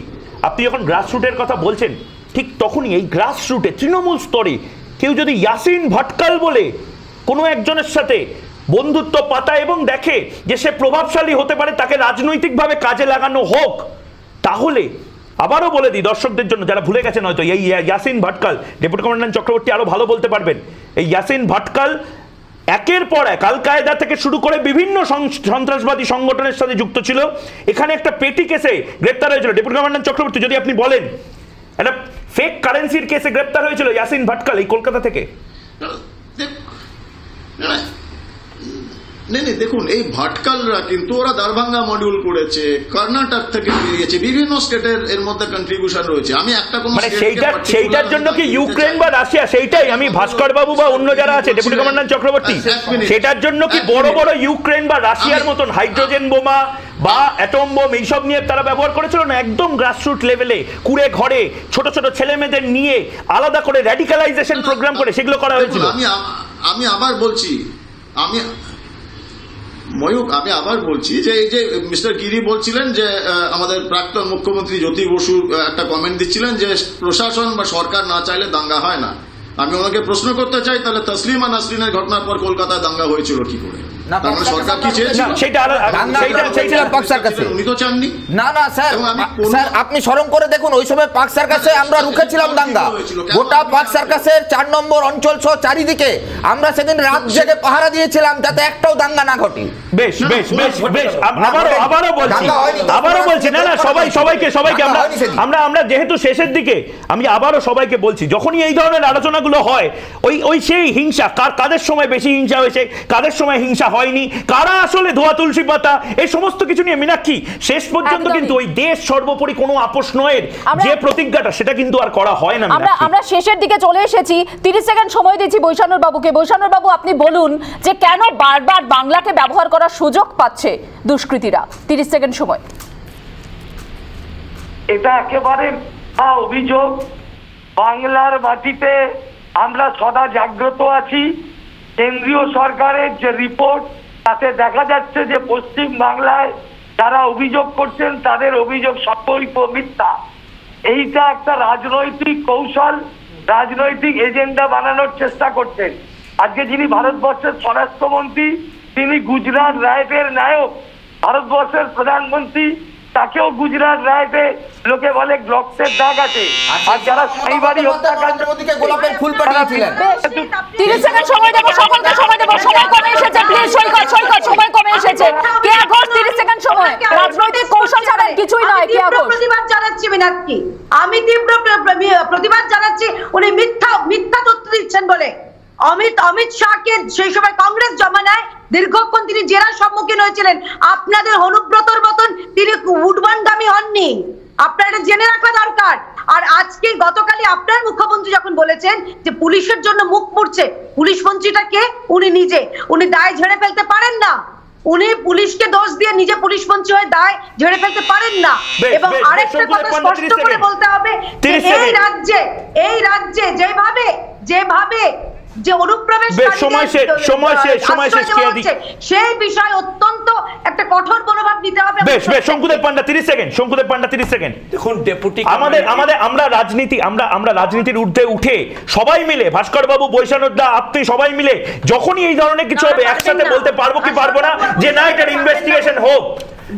Speaker 1: আপনি যখন গ্রাসরুটের কথা বলছেন, ঠিক তখনই এই গ্রাসরুটে তৃণমূল স্তরে কেউ যদি ইয়াসিন ভটকাল বলে কোনো একজনের সাথে বন্ধুত্ব পাতা এবং দেখে যে সে প্রভাবশালী হতে পারে, তাকে রাজনৈতিকভাবে কাজে লাগানো হোক, তাহলে আবারও বলে দিই দর্শকদের জন্য যারা ভুলে গেছেন হয়তো, এই ইয়াসিন ভটকাল, ডেপুটি কমান্ডার চক্রবর্তী আরো ভালো বলতে পারবেন, এই ইয়াসিন ভটকাল একের পর এক আল কায়দা থেকে শুরু করে বিভিন্ন সন্ত্রাসবাদী সংগঠনের সাথে যুক্ত ছিল। এখানে একটা পেটি কেসে গ্রেপ্তার হয়েছিল ডেপুটি কমান্ডার চক্রবর্তী, যদি আপনি বলেন একটা ফেক কারেন্সির কেসে গ্রেপ্তার হয়েছিল ইয়াসিন ভটকাল এই কলকাতা থেকে।
Speaker 6: দেখুন, এই ভটকালরা কিন্তু ওরা দারভাঙ্গা মডিউল করেছে, কর্ণাটক থেকে বেরিয়েছে, বিভিন্ন স্টেটের এর মধ্যে কন্ট্রিবিউশন রয়েছে। আমি একটা কোন
Speaker 1: সেইটার জন্য কি ইউক্রেন বা রাশিয়া, সেইটাই আমি ভাস্কর বাবু বা অন্য যারা আছে ডেপুটি কমান্ডার চক্রবর্তী, সেটার জন্য কি বড় বড় ইউক্রেন বা রাশিয়ার মতন হাইড্রোজেন বোমা বা অ্যাটম বোম এইসব নিয়ে তারা ব্যবহার করেছিল না? একদম গ্রাসরুট লেভেলে কুড়ে ঘরে ছোট ছোট ছেলে মেয়েদের নিয়ে আলাদা করে র্যাডিক্যালাইজেশন প্রোগ্রাম করে সেগুলো করা হয়েছিল।
Speaker 6: আমি আবার বলছি, ময়ূক, আমি আবার বলছি যে এই যে মিস্টার গিরি বলছিলেন যে আমাদের প্রাক্তন মুখ্যমন্ত্রী জ্যোতি বসু একটা কমেন্ট দিচ্ছিলেন যে প্রশাসন বা সরকার না চাইলে দাঙ্গা হয় না। আমি ওনাকে প্রশ্ন করতে চাই, তাহলে তসলিমা নাসরিনের ঘটনার পর কলকাতায় দাঙ্গা হয়েছিল কি করে? সরকার কি চেয়েছিল? উনি তো চাননি।
Speaker 11: না না স্যার, স্যার আপনি স্মরণ করে দেখুন, ওই সময় পাক সার্কাসে আমরা রুখেছিলাম দাঙ্গা, গোটা পাক সার্কাসের 4 নম্বর অঞ্চল সহ চারিদিকে আমরা সেদিন রাত জেগে পাহারা দিয়েছিলাম যাতে একটাও দাঙ্গা না ঘটে।
Speaker 1: বেশ বেশ বেশ বেশ, আবারও বলছি না না সবাইকে আমরা যেহেতু শেষের দিকে, আমি আবারও সবাইকে বলছি, যখনই এই ধরনের আলোচনাগুলো হয়, ওই সেই হিংসা, কাদের সময় বেশি হিংসা হয়েছে, কাদের সময় হিংসা হয়নি, কারা আসলে ধোয়া তুলসী পাতা, এই সমস্ত কিছু নিয়ে মীনাক্ষী শেষ পর্যন্ত কিন্তু ওই দেশ সর্বোপরি কোনো আপোষ নয় যে প্রতিজ্ঞাটা, সেটা কিন্তু আর করা হয় না।
Speaker 2: আমরা শেষের দিকে চলে এসেছি, 30 সেকেন্ড সময় দিচ্ছি বৈশানুর বাবুকে। বৈশানুর বাবু, আপনি বলুন যে কেন বারবার বাংলাকে ব্যবহার করার সুযোগ পাচ্ছে দুষ্কৃতীরা? 30 সেকেন্ড সময়।
Speaker 9: এটা একেবারে অভিযোগ। বাংলার মাটিতে আমরা সদা জাগ্রত আছি। কেন্দ্রীয় সরকারের যে রিপোর্ট, তাতে দেখা যাচ্ছে যে পশ্চিম বাংলায় যারা অভিযোগ করছেন তাদের অভিযোগ সম্পর্ক মিথ্যা। এইটা একটা রাজনৈতিক কৌশল, রাজনৈতিক এজেন্ডা বানানোর চেষ্টা করছেন। আজকে যিনি ভারতবর্ষের স্বরাষ্ট্রমন্ত্রী, তিনি গুজরাট রাইটের নায়ক। ভারতবর্ষের প্রধানমন্ত্রী, তাকেও গুজরাট রাইটে লোকে বলে রক্তের দাগ আছে। আর যারা সাইবারি হত্যাকাণ্ড
Speaker 11: গোলাপের ফুল পাঠিয়েছিলেন।
Speaker 2: 30 সেকেন্ড সময় দেব, সকলকে সময় দেব, সময় কমে এসেছে, প্লিজ সৈকত সময় কমে এসেছে। কেয়া ঘোষ 30 সেকেন্ড সময়। রাজনৈতিক কৌশল ছাড়া কিছুই নয়। কেয়া ঘোষ,
Speaker 10: প্রতিবাদ জানাচ্ছি মীনাক্ষী, আমি তীব্র প্রতিবাদ জানাচ্ছি উনি মিথ্যা তথ্য দিচ্ছেন বলে। অমিত শাহকে সেই সময় কংগ্রেস জমানায় দীর্ঘক্ষণ তিনি জেরার সম্মুখীন হয়েছিলেন। আপনাদের অনুব্রতর মতন তিনি উডবানগামী হননি, আপনার এটা জেনে রাখা দরকার। আর আজকে গতকালই আপনার মুখ্যমন্ত্রী যখন বলেছেন যে পুলিশের জন্য মুখ পুড়ছে, পুলিশ মন্ত্রীটা কে? উনি নিজে, উনি দায় ঝেড়ে ফেলতে পারেন না। উনি পুলিশকে দোষ দিয়ে নিজে পুলিশ মন্ত্রী হয়ে দায় ঝেড়ে ফেলতে পারেন না। এবং আরেকটা কথা স্পষ্ট করে বলতে হবে, এই রাজ্যে যেভাবে যে অনুপ্রবেশ সেই বিষয় অত্যন্ত একটা কঠোর মনোভাব নিতে হবে।
Speaker 1: বেশ বেশ, শঙ্কুদেব পান্ডা 30 সেকেন্ড। দেখুন ডেপুটি, আমরা রাজনীতির ঊর্ধ্বে উঠে সবাই মিলে, ভাস্কর বাবু, বৈশানুদা, আপনি সবাই মিলে যখনই এই ধরনের কিছু হবে একসাথে বলতে পারবো কি পারবো না যে না এটার ইনভেস্টিগেশন হোক।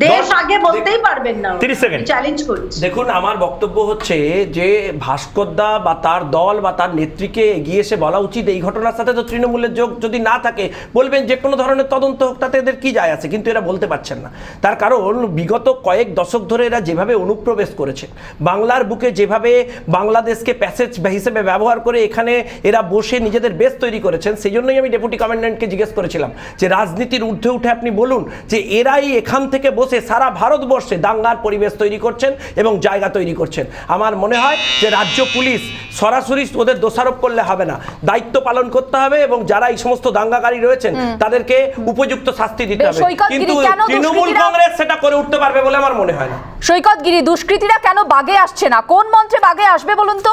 Speaker 10: দেশ আগে বলতেই পারবেন না,
Speaker 1: 30 সেকেন্ড
Speaker 10: চ্যালেঞ্জ করছি।
Speaker 8: দেখুন, আমার বক্তব্য হচ্ছে যে ভাস্করদা বা তার দল বা তার নেত্রীকে এগিয়ে এসে বলা উচিত এই ঘটনার সাথে তো তৃণমূলের যোগ যদি না থাকে বলবেন যে কোনো ধরনের তদন্ত হোক, তাতে এদের কি যায় আছে, কিন্তু এরা বলতে পারছেন না। তার কারণ বিগত কয়েক দশক ধরে এরা যেভাবে অনুপ্রবেশ করেছে, বাংলার বুকে যেভাবে বাংলাদেশকে প্যাসেজ হিসেবে ব্যবহার করে এখানে এরা বসে নিজেদের বেস তৈরি করেছেন, সেই জন্যই আমি ডেপুটি কমান্ড্যান্টকে জিজ্ঞেস করেছিলাম যে রাজনীতির ঊর্ধ্বে উঠে আপনি বলুন যে এরাই এখান থেকে বসে সারা ভারতবর্ষে দাঙ্গার পরিবেশ তৈরি করছেন এবং জায়গা তৈরি করছেন। আমার মনে হয় যে রাজ্য পুলিশ সরাসরি ওদের দোষারোপ করলে হবে না, দায়িত্ব পালন করতে হবে এবং যারা এই সমস্ত দাঙ্গাকারী রয়েছেন তাদেরকে উপযুক্ত শাস্তি দিতে হবে, কিন্তু তৃণমূল কংগ্রেস সেটা করে উঠতে পারবে বলে আমার মনে হয় না।
Speaker 2: সৈকত গিরি, দুষ্কৃতীরা কেন বাগে আসছে না, কোন মঞ্চে বাগে আসবে বলুন তো?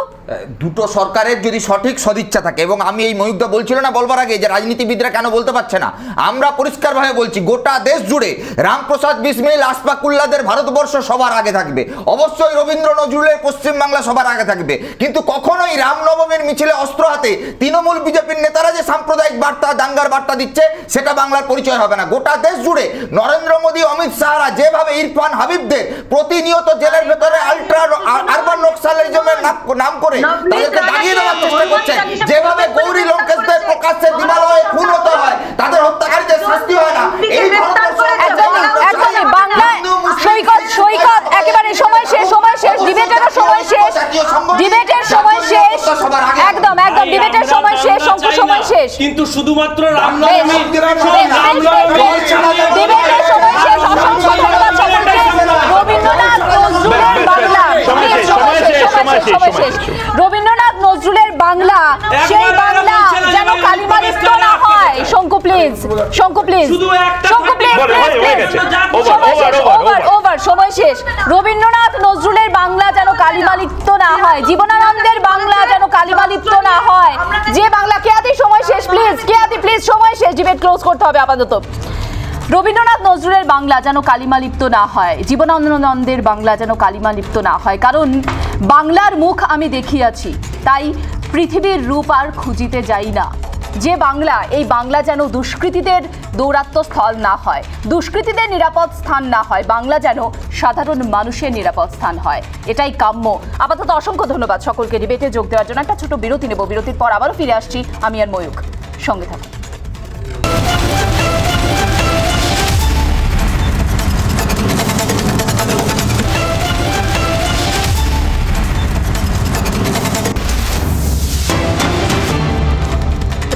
Speaker 11: দুটো সরকারের যদি সঠিক সদিচ্ছা থাকে, এবং আমি এই ময়ূকদা বলছিল না বলবার আগে যে রাজনীতিবিদরা কেন বলতে পারছে না, আমরা পরিষ্কারভাবে বলছি গোটা দেশ জুড়ে রামপ্রসাদ বিসমিল, আশফাকুল্লাহদের ভারতবর্ষ সবার আগে থাকবে, অবশ্যই রবীন্দ্র নজরুলের পশ্চিমবাংলা সবার আগে থাকবে, কিন্তু কখনোই রামনবমীর মিছিলে অস্ত্র হাতে তৃণমূল বিজেপির নেতারা যে সাম্প্রদায়িক বার্তা, দাঙ্গার বার্তা দিচ্ছে সেটা বাংলার পরিচয় হবে না। গোটা দেশ জুড়ে নরেন্দ্র মোদী, অমিত শাহরা যেভাবে ইরফান হাবিবদের প্রতিনিয়ত জেলের ভেতরে আলট্রা আরবান নক্সালিজমের নাম করে তাদেরকে দাঁড়িয়ে দেওয়ার চেষ্টা করছে, যেভাবে গৌরী লঙ্কেশদের প্রকাশ্যে দিবালয়ে খুন হতে হয়, তাদের হত্যাকারীদের শাস্তি হয় না, এই
Speaker 2: একদমই বাংলায় সৈকত একেবারে সময় শেষ, ডিবেটের সময় শেষ, ডিবেটের সময় শেষ, একদম ডিবেটের সময় শেষ, সময় শেষ,
Speaker 8: কিন্তু শুধুমাত্র রামনবমী
Speaker 2: ডিবেটের সময় শেষ। অসংখ্য ধন্যবাদ সকলকে। রবীন্দ্রনাথ নজরুলের বাংলা, সময় শেষ। রবীন্দ্রনাথ নজরুলের বাংলা, সেই বাংলা যেন কালিমালিপ্ত না হয়। শঙ্কু প্লিজ, সময় শেষ। রবীন্দ্রনাথ নজরুলের বাংলা যেন কালিমালিপ্ত না হয়, জীবনানন্দের বাংলা যেন কালিমালিপ্ত না হয়, যে বাংলা কেয়াতি, সময় শেষ প্লিজ, কেয়াতি প্লিজ, সময় শেষ, ডিবেট ক্লোজ করতে হবে আপাতত। রবীন্দ্রনাথ নজরুলের বাংলা যেন কালিমালিপ্ত না হয়, জীবনানন্দের বাংলা যেন কালিমালিপ্ত না হয়, কারণ বাংলার মুখ আমি দেখিয়াছি, তাই পৃথিবীর রূপ আর খুঁজিতে যাই না। যে বাংলা, এই বাংলা যেন দুষ্কৃতীদের দৌরাত্ম্য স্থল না হয়, দুষ্কৃতীদের নিরাপদ স্থান না হয়, বাংলা যেন সাধারণ মানুষের নিরাপদ স্থান হয়, এটাই কাম্য। আপাতত অসংখ্য ধন্যবাদ সকলকে ডিবেটে যোগ দেওয়ার জন্য। একটা ছোট বিরতি নেব, বিরতির পর আবারও ফিরে আসছি আমি আর ময়ূক, সঙ্গে থাকুন।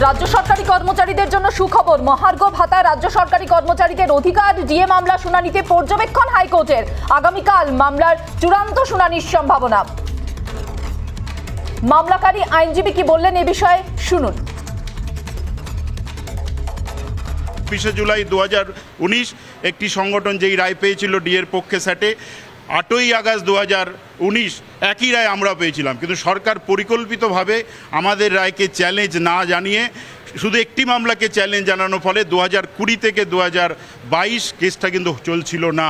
Speaker 2: রাজ্য সরকারি কর্মচারীদের জন্য সুখবর, মহার্ঘ ভাতা রাজ্য সরকারি কর্মচারীদের অধিকার। ডিএ মামলা শুনানিতে পর্যবেক্ষণ হাইকোর্টের, আগামীকাল মামলার চূড়ান্ত শুনানির সম্ভাবনা। মামলাকারী আইনজীবী কি বললেন এ বিষয়ে শুনুন।
Speaker 12: 20 জুলাই 2019 একটি সংগঠন যেই রায় পেয়েছিল ডিএর পক্ষে স্যাটে, 8ই আগস্ট 2019 একই রায় আমরা পেয়েছিলাম, কিন্তু সরকার পরিকল্পিতভাবে আমাদের রায়কে চ্যালেঞ্জ না জানিয়ে শুধু একটি মামলাকে চ্যালেঞ্জ জানানোর ফলে 2020 থেকে 2022 কেসটা কিন্তু চলছিল না।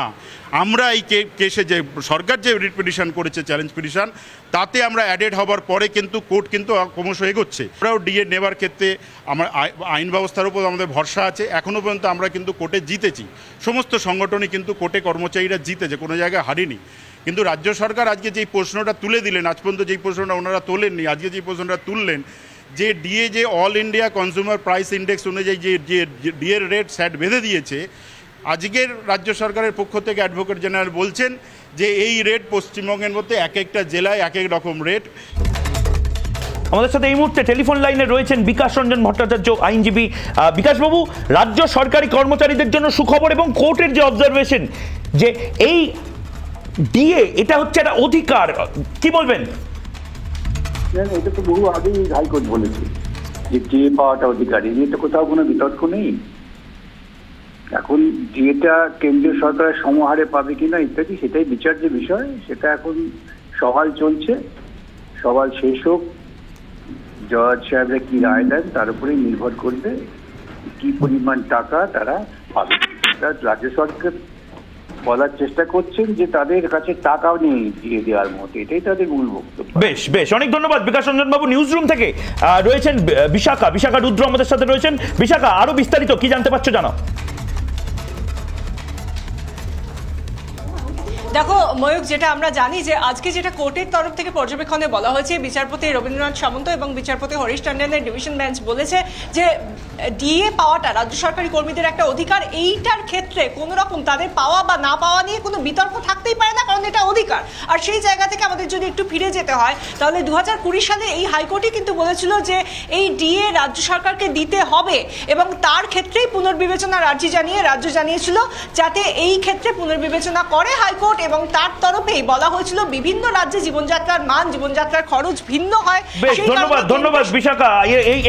Speaker 12: আমরা এই কেসে যে সরকার যে রিট পিটিশন করেছে, চ্যালেঞ্জ পিটিশন, তাতে আমরা অ্যাডেড হবার পরে কিন্তু কোর্ট কিন্তু ক্রমশ এগোচ্ছে। আমরাও ডিএ নেবার ক্ষেত্রে আমার আইন ব্যবস্থার উপর আমাদের ভরসা আছে। এখনও পর্যন্ত আমরা কিন্তু কোর্টে জিতেছি, সমস্ত সংগঠনই কিন্তু কোর্টে কর্মচারীরা জিতেছে, কোনো জায়গায় হারিনি। কিন্তু রাজ্য সরকার আজকে যেই প্রশ্নটা তুলে দিলেন, আজ পর্যন্ত যেই প্রশ্নটা ওনারা তোলেননি, আজকে যেই প্রশ্নটা তুললেন যে ডিএ যে all India consumer price index অনুযায়ী যে ডিএর রেট স্যাট বেঁধে দিয়েছে, আজকের রাজ্য সরকারের পক্ষ থেকে অ্যাডভোকেট জেনারেল বলছেন যে এই রেট পশ্চিমবঙ্গের মধ্যে এক একটা জেলায় এক এক রকম রেট।
Speaker 1: আমাদের সাথে এই মুহূর্তে টেলিফোন লাইনে রয়েছেন বিকাশ রঞ্জন ভট্টাচার্য, আইনজীবী। বিকাশবাবু, রাজ্য সরকারি কর্মচারীদের জন্য সুখবর এবং কোর্টের যে অবজারভেশন যে এই ডিএ এটা হচ্ছে একটা অধিকার, কি বলবেন?
Speaker 13: এটা তো বহু আগেই হাইকোর্ট বলেছে যে ডিএ পাওয়াটা অধিকার, এই নিয়ে তো কোথাও কোনো বিতর্ক নেই। এখন ডিএটা কেন্দ্রীয় সরকারের সমহারে পাবে কিনা ইত্যাদি সেটাই বিচার্য বিষয়, সেটা এখন সওয়াল চলছে। সওয়াল শেষ হোক, জজ সাহেবরা কি রায় দেন তার উপরেই নির্ভর করবে কি পরিমাণ টাকা তারা পাবে। রাজ্য সরকার বলার চেষ্টা করছেন যে তাদের কাছে টাকাও নেই দিয়ে দেওয়ার মতো, এটাই তাদের মূল বক্তব্য।
Speaker 1: বেশ বেশ, অনেক ধন্যবাদ বিকাশ রঞ্জন বাবু। নিউজ রুম থেকে রয়েছেন বিশাখা রুদ্র আমাদের সাথে রয়েছেন। বিশাখা, আরো বিস্তারিত কি জানতে পারছো জানো?
Speaker 14: দেখো ময়ূক, যেটা আমরা জানি যে আজকে যেটা কোর্টের তরফ থেকে পর্যবেক্ষণে বলা হয়েছে, বিচারপতি রবীন্দ্রনাথ সামন্ত এবং বিচারপতি হরিশ টন্ডনের ডিভিশন বেঞ্চ বলেছে যে ডিএ পাওয়াটা রাজ্য সরকারি কর্মীদের একটা অধিকার। এইটার ক্ষেত্রে কোনো রকম তাদের পাওয়া বা না পাওয়া নিয়ে কোনো বিতর্ক থাকতেই পারে না, কারণ এটা অধিকার। আর সেই জায়গা থেকে আমাদের যদি একটু ফিরে যেতে হয়, তাহলে 2020 সালে এই হাইকোর্টই কিন্তু বলেছিল যে এই ডিএ রাজ্য সরকারকে দিতে হবে, এবং তার ক্ষেত্রেই পুনর্বিবেচনার আর্জি জানিয়ে রাজ্য জানিয়েছিল যাতে এই ক্ষেত্রে পুনর্বিবেচনা করে হাইকোর্ট, এবং তার তরফেই বলা হয়েছিল বিভিন্ন রাজ্যে জীবনযাত্রার মান, জীবনযাত্রার খরচ ভিন্ন হয়।
Speaker 1: বেশ, ধন্যবাদ বিশাখা।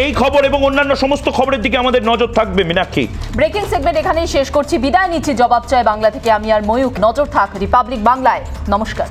Speaker 1: এই খবর এবং অন্যান্য সমস্ত খবরের দিকে আমাদের নজর থাকবে। মীনাক্ষী,
Speaker 2: ব্রেকিং সেগমেন্ট এখানেই শেষ করছি। বিদায় নিচ্ছি জবাব চায় বাংলা থেকে। আমি আর ময়ূক। নজর থাক রিপাবলিক বাংলায়। নমস্কার।